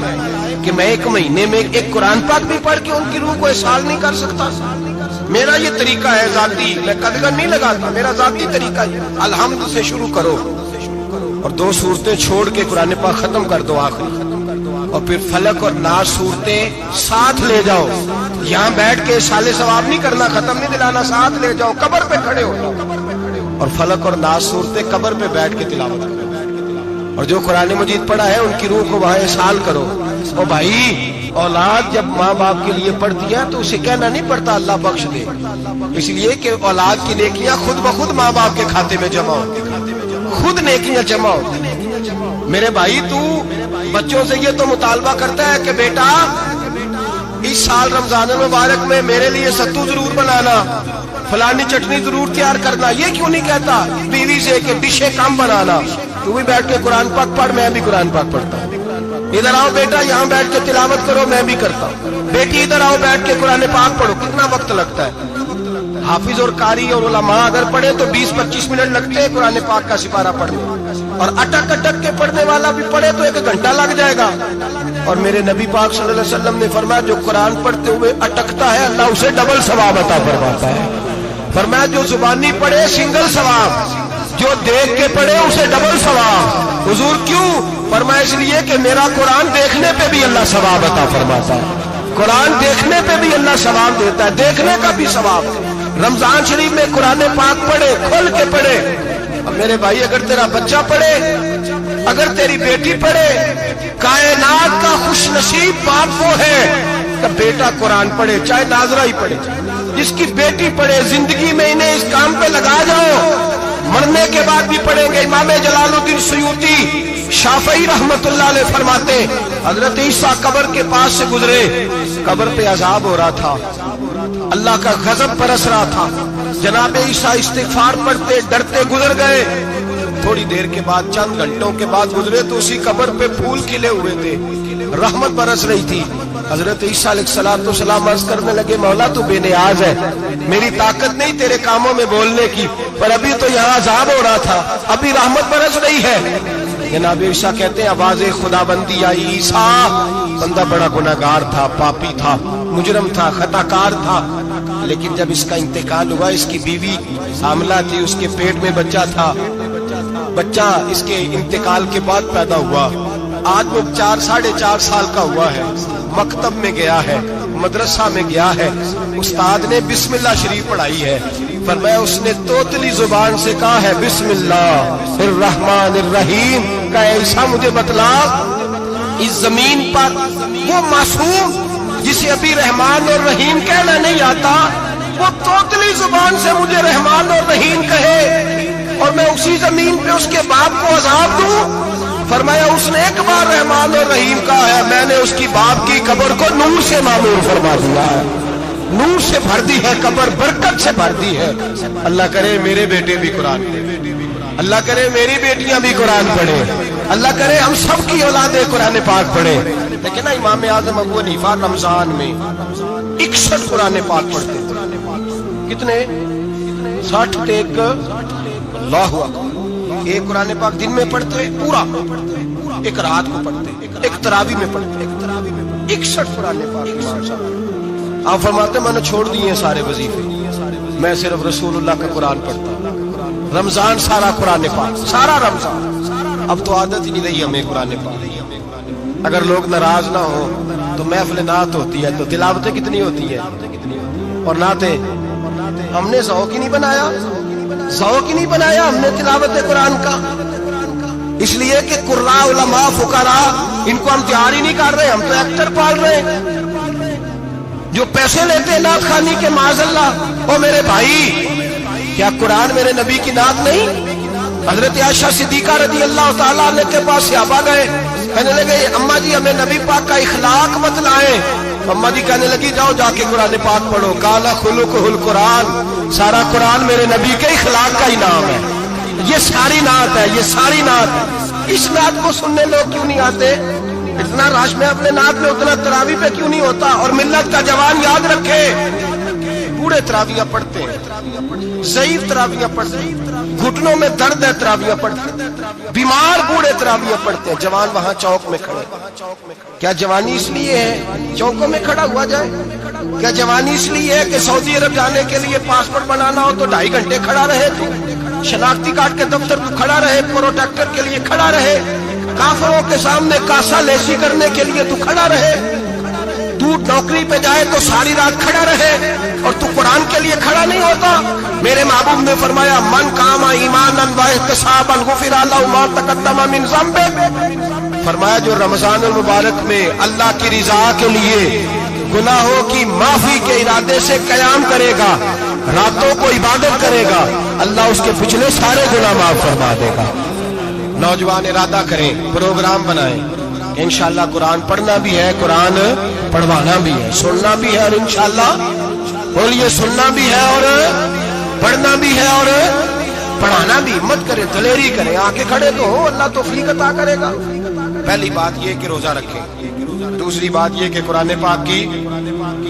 Speaker 1: کہ میں 1 مہینے میں ایک قرآن پاک بھی پڑھ کے ان کی روح کو احسان نہیں کر سکتا. میرا یہ طریقہ ہے ذاتی, میں قدغن نہیں لگاتا, میرا ذاتی طریقہ ہے. الحمد سے شروع کرو اور 2 سورتیں چھوڑ کے قرآن پاک ختم کر دو آخری, اور پھر فلق اور ناس صورتیں ساتھ لے جاؤ. یہاں بیٹھ کے سالے ثواب نہیں کرنا, ختم نہیں دلانا, ساتھ لے جاؤ, قبر پہ کھڑے ہو جاؤ اور فلق اور ناس صورتیں قبر پہ بیٹھ کے تلاوت کرو. اور جو قرآن مجید پڑھا ہے ان کی روح کو وہاں احسان کرو. اور بھائی, اولاد جب ماں باپ کے لیے پڑھتی ہے تو اسے کہنا نہیں پڑتا اللہ بخش دے, اس لیے کہ اولاد کی نیکیاں خود بخود ماں باپ کے کھاتے میں جمع ہو, خود نیکیاں جمع ہوتی ہیں. میرے بھائی, تو بچوں سے یہ تو مطالبہ کرتا ہے کہ بیٹا اس سال رمضان المبارک میں میرے لیے ستو ضرور بنانا, فلانی چٹنی ضرور تیار کرنا. یہ کیوں نہیں کہتا بیوی سے کہ ڈشیں کم بنانا, تو بھی بیٹھ کے قرآن پاک پڑھ, میں بھی قرآن پاک پڑھتا ہوں. ادھر آؤ بیٹا, یہاں بیٹھ کے تلاوت کرو, میں بھی کرتا ہوں. بیٹی ادھر آؤ بیٹھ کے قرآن پاک پڑھو. کتنا وقت لگتا ہے؟ حافظ اور قاری اور علماء اگر پڑھے تو 20-25 منٹ لگتے ہیں قرآن پاک کا سپارہ پڑھنے, اور اٹک اٹک کے پڑھنے والا بھی پڑھے تو 1 گھنٹہ لگ جائے گا. اور میرے نبی پاک صلی اللہ علیہ وسلم نے فرمایا جو قرآن پڑھتے ہوئے اٹکتا ہے اللہ اسے ڈبل ثواب عطا فرماتا ہے. فرمایا جو زبانی پڑھے سنگل ثواب, جو دیکھ کے پڑھے اسے ڈبل ثواب. حضور کیوں؟ فرمایا اس لیے کہ میرا قرآن دیکھنے پہ بھی اللہ ثواب عطا فرماتا ہے, قرآن دیکھنے پہ بھی اللہ ثواب دیتا ہے, دیکھنے کا بھی ثواب. رمضان شریف میں قرآن پاک پڑھے, کھول کے پڑھے. اب میرے بھائی, اگر تیرا بچہ پڑھے, اگر تیری بیٹی پڑھے, کائنات کا خوش نصیب باپ وہ ہے کہ بیٹا قرآن پڑھے, چاہے ناظرہ ہی پڑھے. جس کی بیٹی پڑھے, زندگی میں انہیں اس کام پہ لگا جاؤ, مرنے کے بعد بھی پڑھیں گے. امام جلال الدین سیوطی شافعی رحمت اللہ علیہ فرماتے حضرت عیسیٰ قبر کے پاس سے گزرے, قبر پہ عذاب ہو رہا تھا, اللہ کا غضب برس رہا تھا. جناب عیسیٰ استغفار پڑھتے ڈرتے گزر گئے. تھوڑی دیر کے بعد, چند گھنٹوں کے بعد گزرے تو اسی قبر پہ پھول کھلے ہوئے تھے, رحمت برس رہی تھی. حضرت عیسیٰ علیہ السلام عرض کرنے لگے مولا تو بے نیاز ہے, میری طاقت نہیں تیرے کاموں میں بولنے کی, پر ابھی تو یہاں عذاب ہو رہا تھا, ابھی رحمت برس رہی ہے. جناب عیسیٰ کہتے ہیں آواز خدا بندی آئی, عیسیٰ بندہ بڑا گناہگار تھا, پاپی تھا, مجرم تھا, خطا کار تھا, لیکن جب اس کا انتقال ہوا, اس کی بیوی حاملہ تھی, اس کے پیٹ میں بچہ تھا, بچہ اس کے انتقال کے بعد پیدا ہوا. آج وہ 4-4.5 سال کا ہوا ہے, مکتب میں گیا ہے, مدرسہ میں گیا ہے, استاد نے بسم اللہ شریف پڑھائی ہے. فرمایا اس نے توتلی زبان سے کہا ہے بسم اللہ الرحمن الرحیم. کہ ایسا مجھے بتلا اس زمین پر وہ معصوم جسے ابھی رحمان اور رحیم کہنا نہیں آتا, وہ توتلی زبان سے مجھے رحمان اور رحیم کہے, اور میں اسی زمین پہ اس کے باپ کو عذاب دوں. فرمایا اس نے 1 بار رحمان اور رحیم کہا ہے, میں نے اس کی باپ کی قبر کو نور سے معمور فرما دیا ہے, نور سے بھر دی ہے قبر, برکت سے بھر دی ہے. اللہ کرے میرے بیٹے بھی قرآن پڑھیں, اللہ کرے میری بیٹیاں بھی قرآن پڑھیں, اللہ کرے ہم سب کی اولادیں قرآن پاک پڑھیں. لیکن امام اعظم ابو حنیفہ رمضان میں 61 قرآن پاک پڑھتے تھے. کتنے؟ 60 ٹیک. اللہ اکبر. ایک قرآن پاک دن میں پڑھتے پورا, ایک رات کو پڑھتے, ایک تراویح میں پڑھتے, 61 قرآن پاک. آپ فرماتے میں نے چھوڑ دیے ہیں سارے وظیفے، میں صرف رسول اللہ کا قرآن پڑھتا ہوں۔ رمضان سارا قرآن پاک، سارا رمضان۔ اب تو عادت ہی نہیں رہی ہمیں قرآن پاک۔ اگر لوگ ناراض نہ ہو تو محفل نعت ہوتی ہے تو تلاوتیں کتنی ہوتی ہیں، اور نعتیں ہم نے ذوق ہی نہیں بنایا، ذوق ہی نہیں بنایا ہم نے تلاوت قرآن کا، اس لیے کہ قراء علماء فقراء ان کو ہم تیار ہی نہیں کر رہے، ہم تو ایکٹر پال رہے ہیں جو پیسے لیتے ہیں نعت خوانی کے، معاذ اللہ۔ او میرے بھائی، کیا قرآن میرے نبی کی نعت نہیں؟ حضرت عائشہ صدیقہ رضی اللہ تعالیٰ عنہ کے پاس صحابہ گئے، کہنے لگے اماں جی ہمیں نبی پاک کا اخلاق بتلائیں۔ اماں جی کہنے لگی جاؤ جا کے قرآن پاک پڑھو، قال خلقہ القرآن، سارا قرآن میرے نبی کے اخلاق کا ہی نام ہے، یہ ساری نعت ہے، یہ ساری نعت ہے۔ اس نعت کو سننے لوگ کیوں نہیں آتے؟ اتنا رش میں اپنے نعت میں اتنا تراویح پہ کیوں نہیں ہوتا؟ اور ملت کا جوان یاد رکھے، بوڑھے تراویح پڑھتے ہیں، ضعیف تراویح پڑھتے ہیں، گھٹنوں میں درد ہے تراویح پڑھتے ہیں، بیمار بوڑھے تراویح پڑھتے ہیں، جوان وہاں چوک میں کھڑے۔ کیا جوانی اس لیے ہے چوکوں میں کھڑا ہوا جائے؟ کیا جوانی اس لیے ہے کہ سعودی عرب جانے کے لیے پاسپورٹ بنانا ہو تو 2.5 گھنٹے کھڑا رہے، تو شناختی کارڈ کے دفتر تو کھڑا رہے، پروٹیکٹر کے لیے کھڑا رہے، کافروں کے سامنے کاسا لیسی کرنے کے لیے تو کھڑا رہے، تو نوکری پہ جائے تو ساری رات کھڑا رہے، اور تو قرآن کے لیے کھڑا نہیں ہوتا؟ میرے محبوب نے فرمایا من قام ایمانا واحتسابا غفر له ما تقدم من ذنبه، فرمایا جو رمضان المبارک میں اللہ کی رضا کے لیے گناہوں کی معافی کے ارادے سے قیام کرے گا، راتوں کو عبادت کرے گا، اللہ اس کے پچھلے سارے گناہ معاف فرما دے گا۔ نوجوان ارادہ کریں، پروگرام بنائیں، انشاءاللہ قرآن پڑھنا بھی ہے، قرآن پڑھوانا بھی ہے، سننا بھی ہے، اور انشاءاللہ بولیے سننا بھی ہے اور پڑھنا بھی ہے اور پڑھانا بھی۔ مت کریں، دلیری کریں، آگے کھڑے تو ہو، اللہ توفیق عطا کرے گا۔ پہلی بات یہ کہ روزہ رکھیں، دوسری بات یہ کہ قرآن پاک کی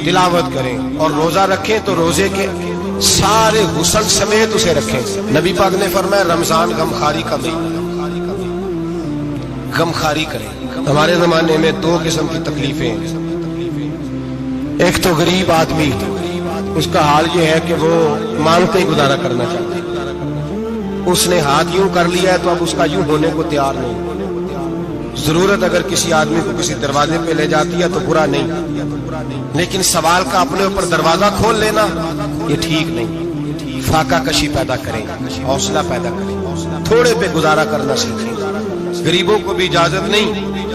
Speaker 1: تلاوت کریں، اور روزہ رکھیں تو روزے کے سارے حسن سمیت اسے رکھیں۔ نبی پاک نے فرمایا رمضان غمخاری کا مہینہ، غمخاری کریں۔ ہمارے زمانے میں 2 قسم کی تکلیفیں ہیں، ایک تو غریب آدمی، اس کا حال یہ ہے کہ وہ مانگتے ہی گزارا کرنا چاہتا ہے، اس نے ہاتھ یوں کر لیا ہے تو اب اس کا یوں ہونے کو تیار نہیں۔ ضرورت اگر کسی آدمی کو کسی دروازے پہ لے جاتی ہے تو برا نہیں، لیکن سوال کا اپنے اوپر دروازہ کھول لینا یہ ٹھیک نہیں۔ فاقہ کشی پیدا کریں، حوصلہ پیدا کریں، تھوڑے پہ گزارا کرنا سیکھیں۔ غریبوں کو بھی اجازت نہیں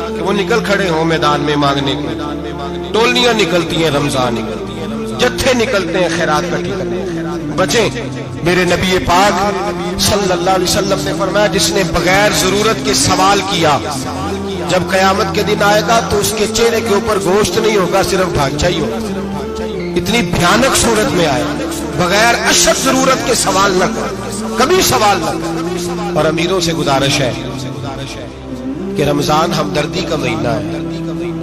Speaker 1: کہ وہ نکل کھڑے ہوں میدان میں مانگنے کے، ٹولیاں نکلتی ہیں، رمضان نکلتی ہیں، جتھے نکلتے ہیں خیرات کٹی کرنے، بچیں۔ میرے نبی پاک صلی اللہ علیہ وسلم نے فرمایا جس نے بغیر ضرورت کے سوال کیا، جب قیامت کے دن آئے گا تو اس کے چہرے کے اوپر گوشت نہیں ہوگا، صرف ڈھانچہ ہی ہوگا۔ اتنی بھیانک صورت میں آئے، بغیر اشد ضرورت کے سوال نہ کر، کبھی سوال نہ کر۔ اور امیروں سے گزارش ہے کہ رمضان ہمدردی کا مہینہ ہے،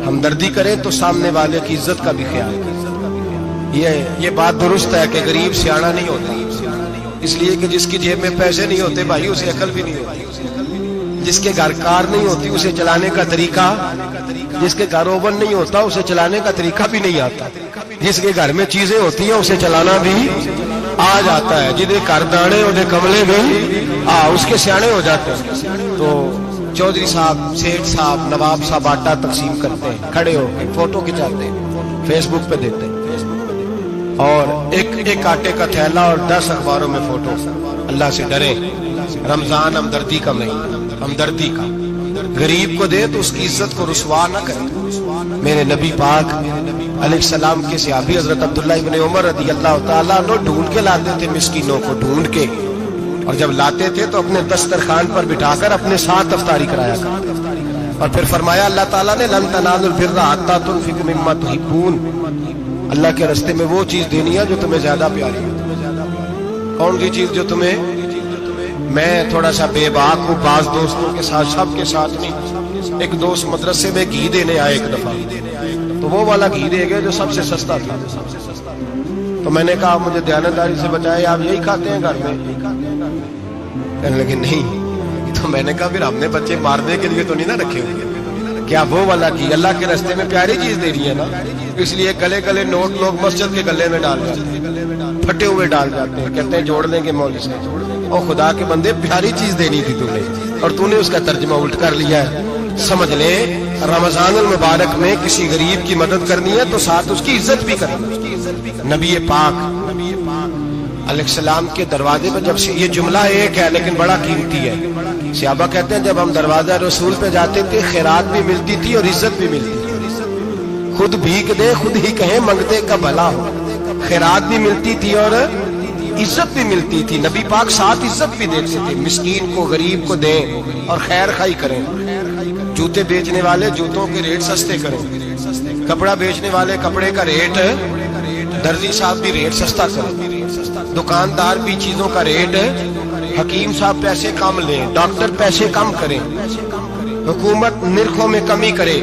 Speaker 1: ہمدردی کریں تو سامنے والے کی عزت کا بھی خیال کریں۔ یہ بات درست ہے کہ غریب سیاڑا نہیں ہوتا، اس لیے کہ جس کی جیب میں پیسے نہیں ہوتے بھائی اسے عقل بھی نہیں ہوتی، جس کے گھر کار نہیں ہوتی اسے چلانے کا طریقہ، جس کے گھر اوون نہیں ہوتا اسے چلانے کا طریقہ بھی نہیں آتا، جس کے گھر میں چیزیں ہوتی ہیں اسے چلانا بھی آ جاتا ہے، جنہیں گھر دانے اور کملے بھی اس کے سیانے ہو جاتے ہیں۔ تو چودھری صاحب، سیٹھ صاحب، نواب صاحب آٹا تقسیم کرتے ہیں، کھڑے ہو کے فوٹو کھچاتے ہیں، فیس بک پہ دیتے ہیں، اور ایک آٹے کا تھیلا اور 10 اخباروں میں فوٹو۔ اللہ سے ڈریں، رمضان ہمدردی کا مہینہ، ہمدردی کا، غریب کو دے تو اس کی عزت کو رسوا نہ کرے۔ میرے نبی پاک علیہ السلام کے صحابی حضرت عبداللہ ابن عمر رضی اللہ تعالیٰ عنہ ڈھونڈ کے لاتے تھے مسکینوں کو، ڈھونڈ کے، اور جب لاتے تھے تو اپنے دسترخوان پر بٹھا کر اپنے ساتھ افطاری کرایا کرتے، اور پھر فرمایا اللہ تعالیٰ نے لن تنالوا البر حتی تنفقوا مما تحبون، اللہ کے راستے میں وہ چیز دینی ہے جو تمہیں زیادہ پیاری ہے۔ کون سی چیز جو تمہیں، میں تھوڑا سا بے باک ہوں، بعض دوستوں کے ساتھ، سب کے ساتھ نہیں۔ ایک دوست مدرسے میں گھی دینے آئے ایک دفعہ، تو وہ والا گھی دے گئے جو سب سے سستا تھا، تو میں نے کہا مجھے دیانتداری سے بچائے، آپ یہی کھاتے ہیں گھر میں؟ کہنے لگے نہیں۔ تو میں نے کہا پھر ہم نے بچے مارنے کے لیے تو نہیں نہ رکھے ہوئے، کیا وہ والا کی اللہ کے راستے میں پیاری چیز دے رہی ہے نا، اس لیے گلے گلے نوٹ لوگ مسجد کے گلے میں ڈال جاتے ہیں، پھٹے ہوئے ڈال جاتے ہیں، کہتے ہیں جوڑ لیں گے مولوی سے۔ اور خدا کے بندے پیاری چیز دینی تھی تمہیں اور تو نے اس کا ترجمہ الٹ کر لیا ہے۔ سمجھ لے رمضان المبارک میں کسی غریب کی مدد کرنی ہے تو ساتھ اس کی عزت بھی کرنی ہے۔ نبی پاک علیہ السلام کے دروازے پر جب سے یہ جملہ ایک ہے لیکن بڑا قیمتی ہے، صحابہ کہتے ہیں جب ہم دروازہ رسول پہ جاتے تھے خیرات بھی ملتی تھی اور عزت بھی ملتی تھی، خود بھیک دے خود ہی کہیں منگتے کا بھلا ہو، خیرات بھی ملتی تھی اور عزت بھی ملتی تھی۔ نبی پاک ساتھ عزت بھی دیتے تھے، مسکین کو غریب کو دیں اور خیر خائی کریں، جوتے بیچنے والے جوتوں کے ریٹ سستے کریں، کپڑا بیچنے والے کپڑے کا ریٹ، درزی صاحب بھی ریٹ سستا کریں، دکاندار بھی چیزوں کا ریٹ، حکیم صاحب پیسے کم لیں، ڈاکٹر پیسے کم کریں، حکومت نرخوں میں کمی کرے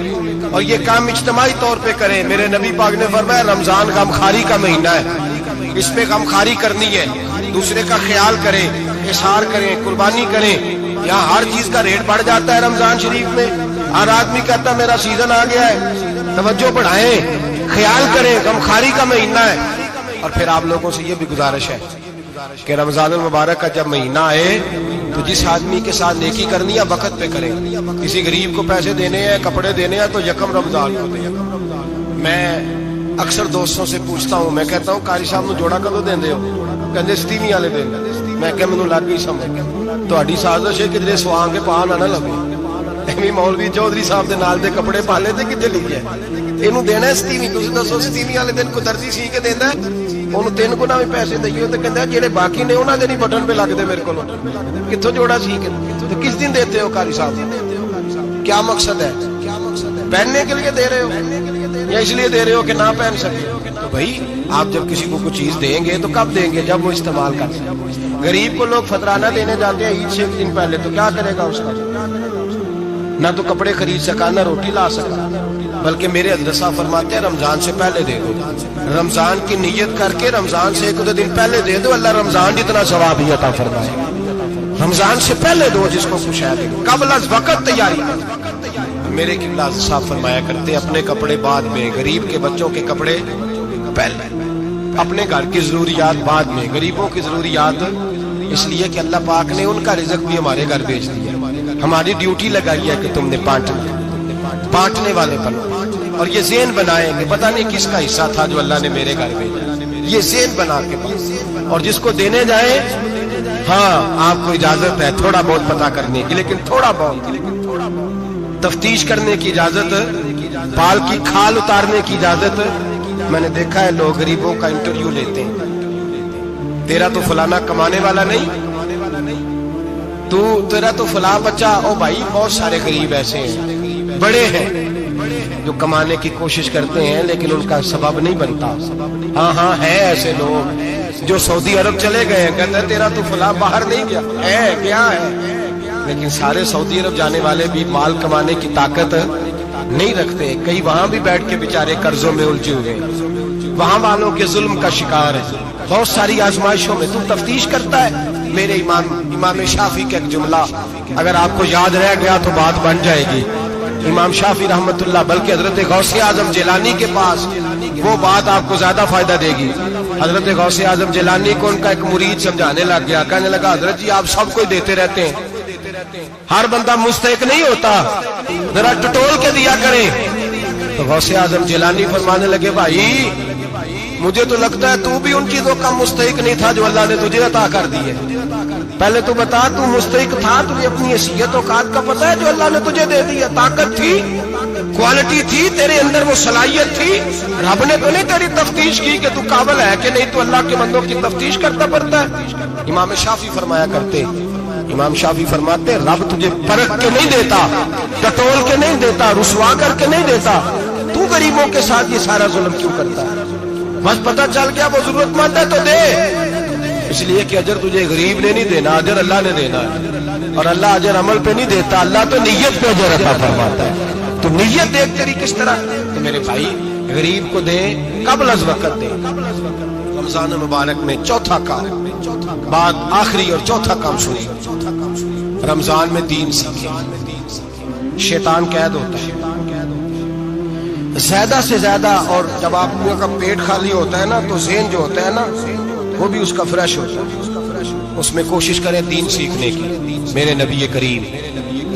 Speaker 1: اور یہ کام اجتماعی طور پہ کرے۔ میرے نبی پاک نے فرمایا رمضان غمخواری کا مہینہ ہے، اس پہ غمخواری کرنی ہے، دوسرے کا خیال کریں، اظہار کریں، قربانی کریں۔ یہاں ہر چیز کا ریٹ بڑھ جاتا ہے رمضان شریف میں، ہر آدمی کہتا ہے میرا سیزن آ گیا ہے، توجہ بڑھائیں، خیال کریں، غمخواری کا مہینہ ہے۔ اور پھر آپ لوگوں سے یہ بھی گزارش ہے کہ رمضان المبارک کا جب مہینہ آئے تو جس آدمی کے ساتھ نیکی کرنی ہے وقت پہ کریں، کسی غریب کو پیسے دینے ہیں کپڑے دینے ہیں تو یکم رمضان کو دیں۔ میں اکثر دوستوں سے پوچھتا ہوں، میں کہتا ہوں قاری صاحب نو جوڑا کدو دیندے ہو؟ کہندے 27 والے دن۔ میں کہ مینوں لگ گئی سمجھ تہاڈی سازش ہے کدھر سوان کے پا نہ لگے، ایویں مولوی چودھری صاحب دے نال دے کپڑے پالے تے کتے لکھیا اینو دینا 27، تسی دسو 27 والے دن کو درزی سی کے دیندا ہے، اونوں 3 گنا بھی پیسے دئیو تے کہندا جڑے باقی نے انہاں دے نہیں بٹن پہ لگدے میرے کولوں، کتھوں جوڑا سی کے تو کس دن دیتے ہو قاری صاحب؟ کیا مقصد ہے؟ پہننے کے لیے دے رہے ہو یا اس لیے دے رہے ہو کہ نہ پہن سکے؟ تو بھائی آپ جب کسی کو کوئی چیز دیں گے تو کب دیں گے؟ جب وہ استعمال کر سکے۔ غریب کو لوگ فطرانہ دینے جاتے ہیں عید سے ایک دن پہلے، تو کیا کرے گا اس کا؟ نہ تو کپڑے خرید سکا نہ روٹی لا سکا، بلکہ میرے حضرت صاحب فرماتے ہیں رمضان سے پہلے دے دو، رمضان کی نیت کر کے رمضان سے 1-2 دن پہلے دے دو، اللہ رمضان جتنا ثواب ہی عطا فرمائے۔ رمضان سے پہلے دو جس کو خوش ہے، قبل از وقت تیاری کر۔ میرے قبلہ صاحب فرمایا کرتے اپنے کپڑے بعد میں، غریب کے بچوں کے کپڑے پہلے، اپنے گھر کی ضروریات بعد میں، غریبوں کی ضروریات، اس لیے کہ اللہ پاک نے ان کا رزق بھی ہمارے گھر بھیج دیا۔ ہماری ڈیوٹی لگائی ہے کہ تم نے بانٹنے والے بنو، اور یہ ذہن بنائیں کہ پتہ نہیں کس کا حصہ تھا جو اللہ نے میرے گھر بھیجا، یہ ذہن بنا کے بنو۔ اور جس کو دینے جائیں، ہاں آپ کو اجازت ہے تھوڑا بہت پتہ کرنے کی، لیکن تھوڑا بہت تفتیش کرنے کی اجازت، بال کی کھال اتارنے کی اجازت۔ میں نے دیکھا ہے لوگ غریبوں کا انٹرویو لیتے ہیں، تیرا تو فلانا کمانے والا نہیں، تیرا تو فلاں بچہ، او بھائی بہت سارے غریب ایسے ہیں، بڑے ہیں جو کمانے کی کوشش کرتے ہیں لیکن ان کا سبب نہیں بنتا۔ ہاں ہے ایسے لوگ جو سعودی عرب چلے گئے ہیں، کہتے ہیں تیرا تو فلاں باہر نہیں گیا ہے، کیا ہے، لیکن سارے سعودی عرب جانے والے بھی مال کمانے کی طاقت نہیں رکھتے، کئی وہاں بھی بیٹھ کے بیچارے قرضوں میں الجھے ہوئے، وہاں والوں کے ظلم کا شکار ہے، بہت ساری آزمائشوں میں۔ تو تفتیش کرتا ہے۔ میرے امام شافعی کا ایک جملہ اگر آپ کو یاد رہ گیا تو بات بن جائے گی۔ امام شافعی رحمت اللہ، بلکہ حضرت غوث اعظم جیلانی کے پاس وہ بات آپ کو زیادہ فائدہ دے گی۔ حضرت غوث اعظم جیلانی کو ان کا ایک مرید سمجھانے لگ گیا، کہنے لگا حضرت جی آپ سب کو دیتے رہتے ہیں، ہر بندہ مستحق نہیں ہوتا، ذرا ٹٹول کے دیا کریں۔ تو غوث اعظم جیلانی فرمانے لگے بھائی مجھے تو لگتا ہے تو بھی ان چیزوں کا مستحق نہیں تھا جو اللہ نے تجھے عطا کر دی ہے، پہلے تو بتا تو مستحق تھا، تجھے اپنی حیثیت اوقات کا پتہ ہے جو اللہ نے تجھے دے دی ہے، طاقت تھی، کوالٹی تھی، تیرے اندر وہ صلاحیت تھی، رب نے تو نہیں تیری تفتیش کی کہ تو قابل ہے کہ نہیں، تو اللہ کے بندوں کی تفتیش کرتا پڑتا ہے۔ امام شافعی فرمایا کرتے، امام شافعی فرماتے رب تجھے پرکھ کے نہیں دیتا، ٹٹول کے نہیں دیتا، رسوا کر کے نہیں دیتا، تو غریبوں کے ساتھ یہ سارا ظلم کیوں کرتا ہے؟ بس پتہ چل گیا وہ ضرورت مند ہے تو دے، اس لیے کہ اجر تجھے غریب نے نہیں دینا، اجر اللہ نے دینا ہے، اور اللہ اجر عمل پہ نہیں دیتا، اللہ تو نیت پہ اجر عطا فرماتا ہے۔ تو نیت دیکھ تیری کس طرح، تو میرے بھائی غریب کو دے، قبل از وقت دے۔ رمضان مبارک میں چوتھا کام، بعد آخری اور چوتھا کام سنیں، رمضان میں دین سیکھیں۔ شیطان قید ہوتا ہے، زیادہ سے زیادہ، اور جب آدمی کا پیٹ خالی ہوتا ہے نا تو ذہن جو ہوتا ہے نا وہ بھی اس کا فریش ہوتا ہے، اس میں کوشش کریں دین سیکھنے کی۔ میرے نبی کریم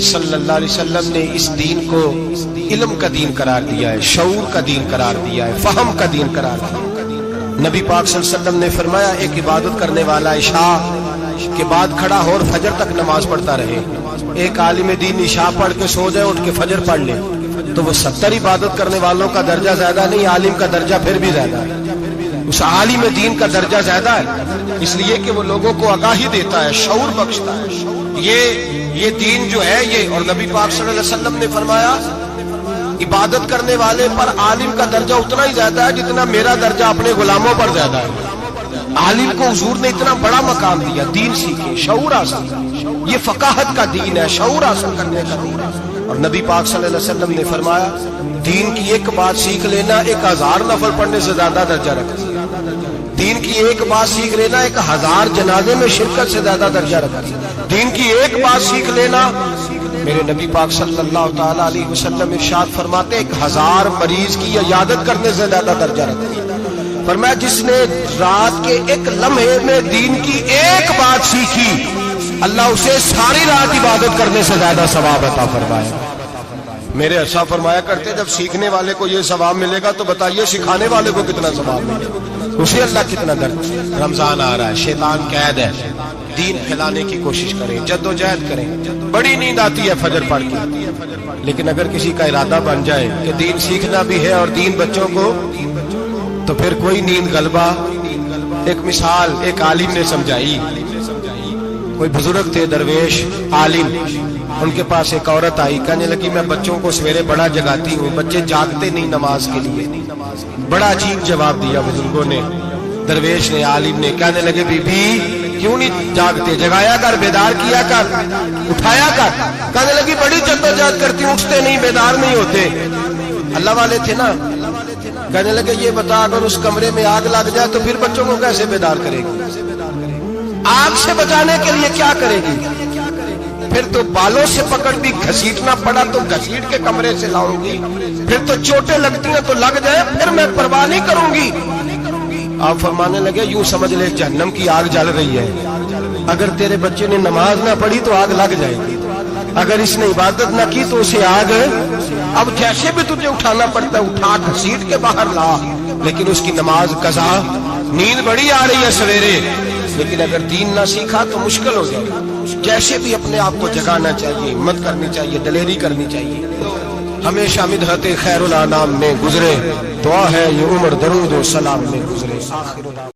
Speaker 1: صلی اللہ علیہ وسلم نے اس دین کو علم کا دین قرار دیا ہے، شعور کا دین قرار دیا ہے، فہم کا دین قرار دیا ہے۔ نبی پاک صلی اللہ علیہ وسلم نے فرمایا ایک عبادت کرنے والا عشاء کے بعد کھڑا ہو اور فجر تک نماز پڑھتا رہے، ایک عالم دین عشاء پڑھ کے سو جائے اٹھ کے فجر پڑھ لے تو وہ 70 عبادت کرنے والوں کا درجہ زیادہ نہیں، عالم کا درجہ پھر بھی زیادہ ہے، اس عالم دین کا درجہ زیادہ ہے، اس لیے کہ وہ لوگوں کو آگاہی دیتا ہے، شعور بخشتا ہے۔ یہ دین جو ہے یہ، اور نبی پاک صلی اللہ علیہ وسلم نے فرمایا عبادت کرنے والے پر عالم کا درجہ اتنا ہی زیادہ ہے جتنا میرا درجہ اپنے غلاموں پر زیادہ ہے۔ عالم کو حضور نے اتنا بڑا مقام دیا، دین سیکھے، شعور حاصل، یہ فقاہت کا دین ہے، شعور حاصل کرنے کا دین ہے۔ اور نبی پاک صلی اللہ علیہ وسلم نے فرمایا دین کی ایک بات سیکھ لینا 1000 نفل پڑھنے سے زیادہ درجہ رکھتا ہے، دین کی ایک بات سیکھ لینا 1000 جنازے میں شرکت سے زیادہ درجہ رکھتا ہے، دین کی ایک بات سیکھ لینا، میرے نبی پاک صلی اللہ تعالی علیہ وسلم ارشاد فرماتے 1000 مریض کی عیادت کرنے سے زیادہ درجہ رکھتا ہے۔ فرمایا جس نے رات کے ایک لمحے میں دین کی ایک بات سیکھی اللہ اسے ساری رات عبادت کرنے سے زیادہ ثواب عطا فرمائے۔ میرے ارشاد فرمایا کرتے جب سیکھنے والے کو یہ ثواب ملے گا تو بتائیے سکھانے والے کو کتنا ثواب ملے گا، اسے اللہ کتنا درد۔ رمضان آ رہا ہے، شیطان قید ہے، دین پھیلانے کی کوشش کریں، جدوجہد کریں۔ بڑی نیند آتی ہے فجر پڑھ کے، لیکن اگر کسی کا ارادہ بن جائے کہ دین سیکھنا بھی ہے اور دین بچوں کو، تو پھر کوئی نیند غلبہ۔ ایک مثال ایک عالم نے سمجھائی، کوئی بزرگ تھے درویش عالم، ان کے پاس ایک عورت آئی، کہنے لگی میں بچوں کو سویرے بڑا جگاتی ہوں، بچے جاگتے نہیں نماز کے لیے۔ بڑا عجیب جواب دیا بزرگوں نے، درویش نے، عالم نے، کہنے لگے بی بی کیوں نہیں جاگتے، جگایا کر، بیدار کیا کر، اٹھایا کر۔ کہنے لگی بڑی جدوجہد کرتی ہوں، اٹھتے نہیں، بیدار نہیں ہوتے۔ اللہ والے تھے نا۔ کہنے لگے یہ بتا اگر اس کمرے میں آگ لگ جائے تو پھر بچوں کو کیسے بیدار کرے گی، آگ سے بچانے کے لیے کیا کرے گی؟ پھر تو بالوں سے پکڑ بھی گھسیٹنا پڑا تو گھسیٹ کے کمرے سے لاؤں گی، پھر تو چوٹیں لگتی ہیں تو لگ جائے، پھر میں پرواہ نہیں کروں گی۔ آپ فرمانے لگے یوں سمجھ لے جہنم کی آگ جل رہی ہے، اگر تیرے بچے نے نماز نہ پڑھی تو آگ لگ جائے گی، اگر اس نے عبادت نہ کی تو اسے آگ، اب جیسے بھی تجھے اٹھانا پڑتا ہے اٹھا گھسیٹ کے باہر لا، لیکن اس کی نماز قضا۔ نیند بڑی آ رہی ہے سویرے، لیکن اگر دین نہ سیکھا تو مشکل ہو جائے گا۔ جیسے بھی اپنے آپ کو جگانا چاہیے، ہمت کرنی چاہیے، دلیری کرنی چاہیے۔ ہمیشہ مدحت خیر الانام میں گزرے، دعا ہے یہ عمر درود و سلام میں گزرے۔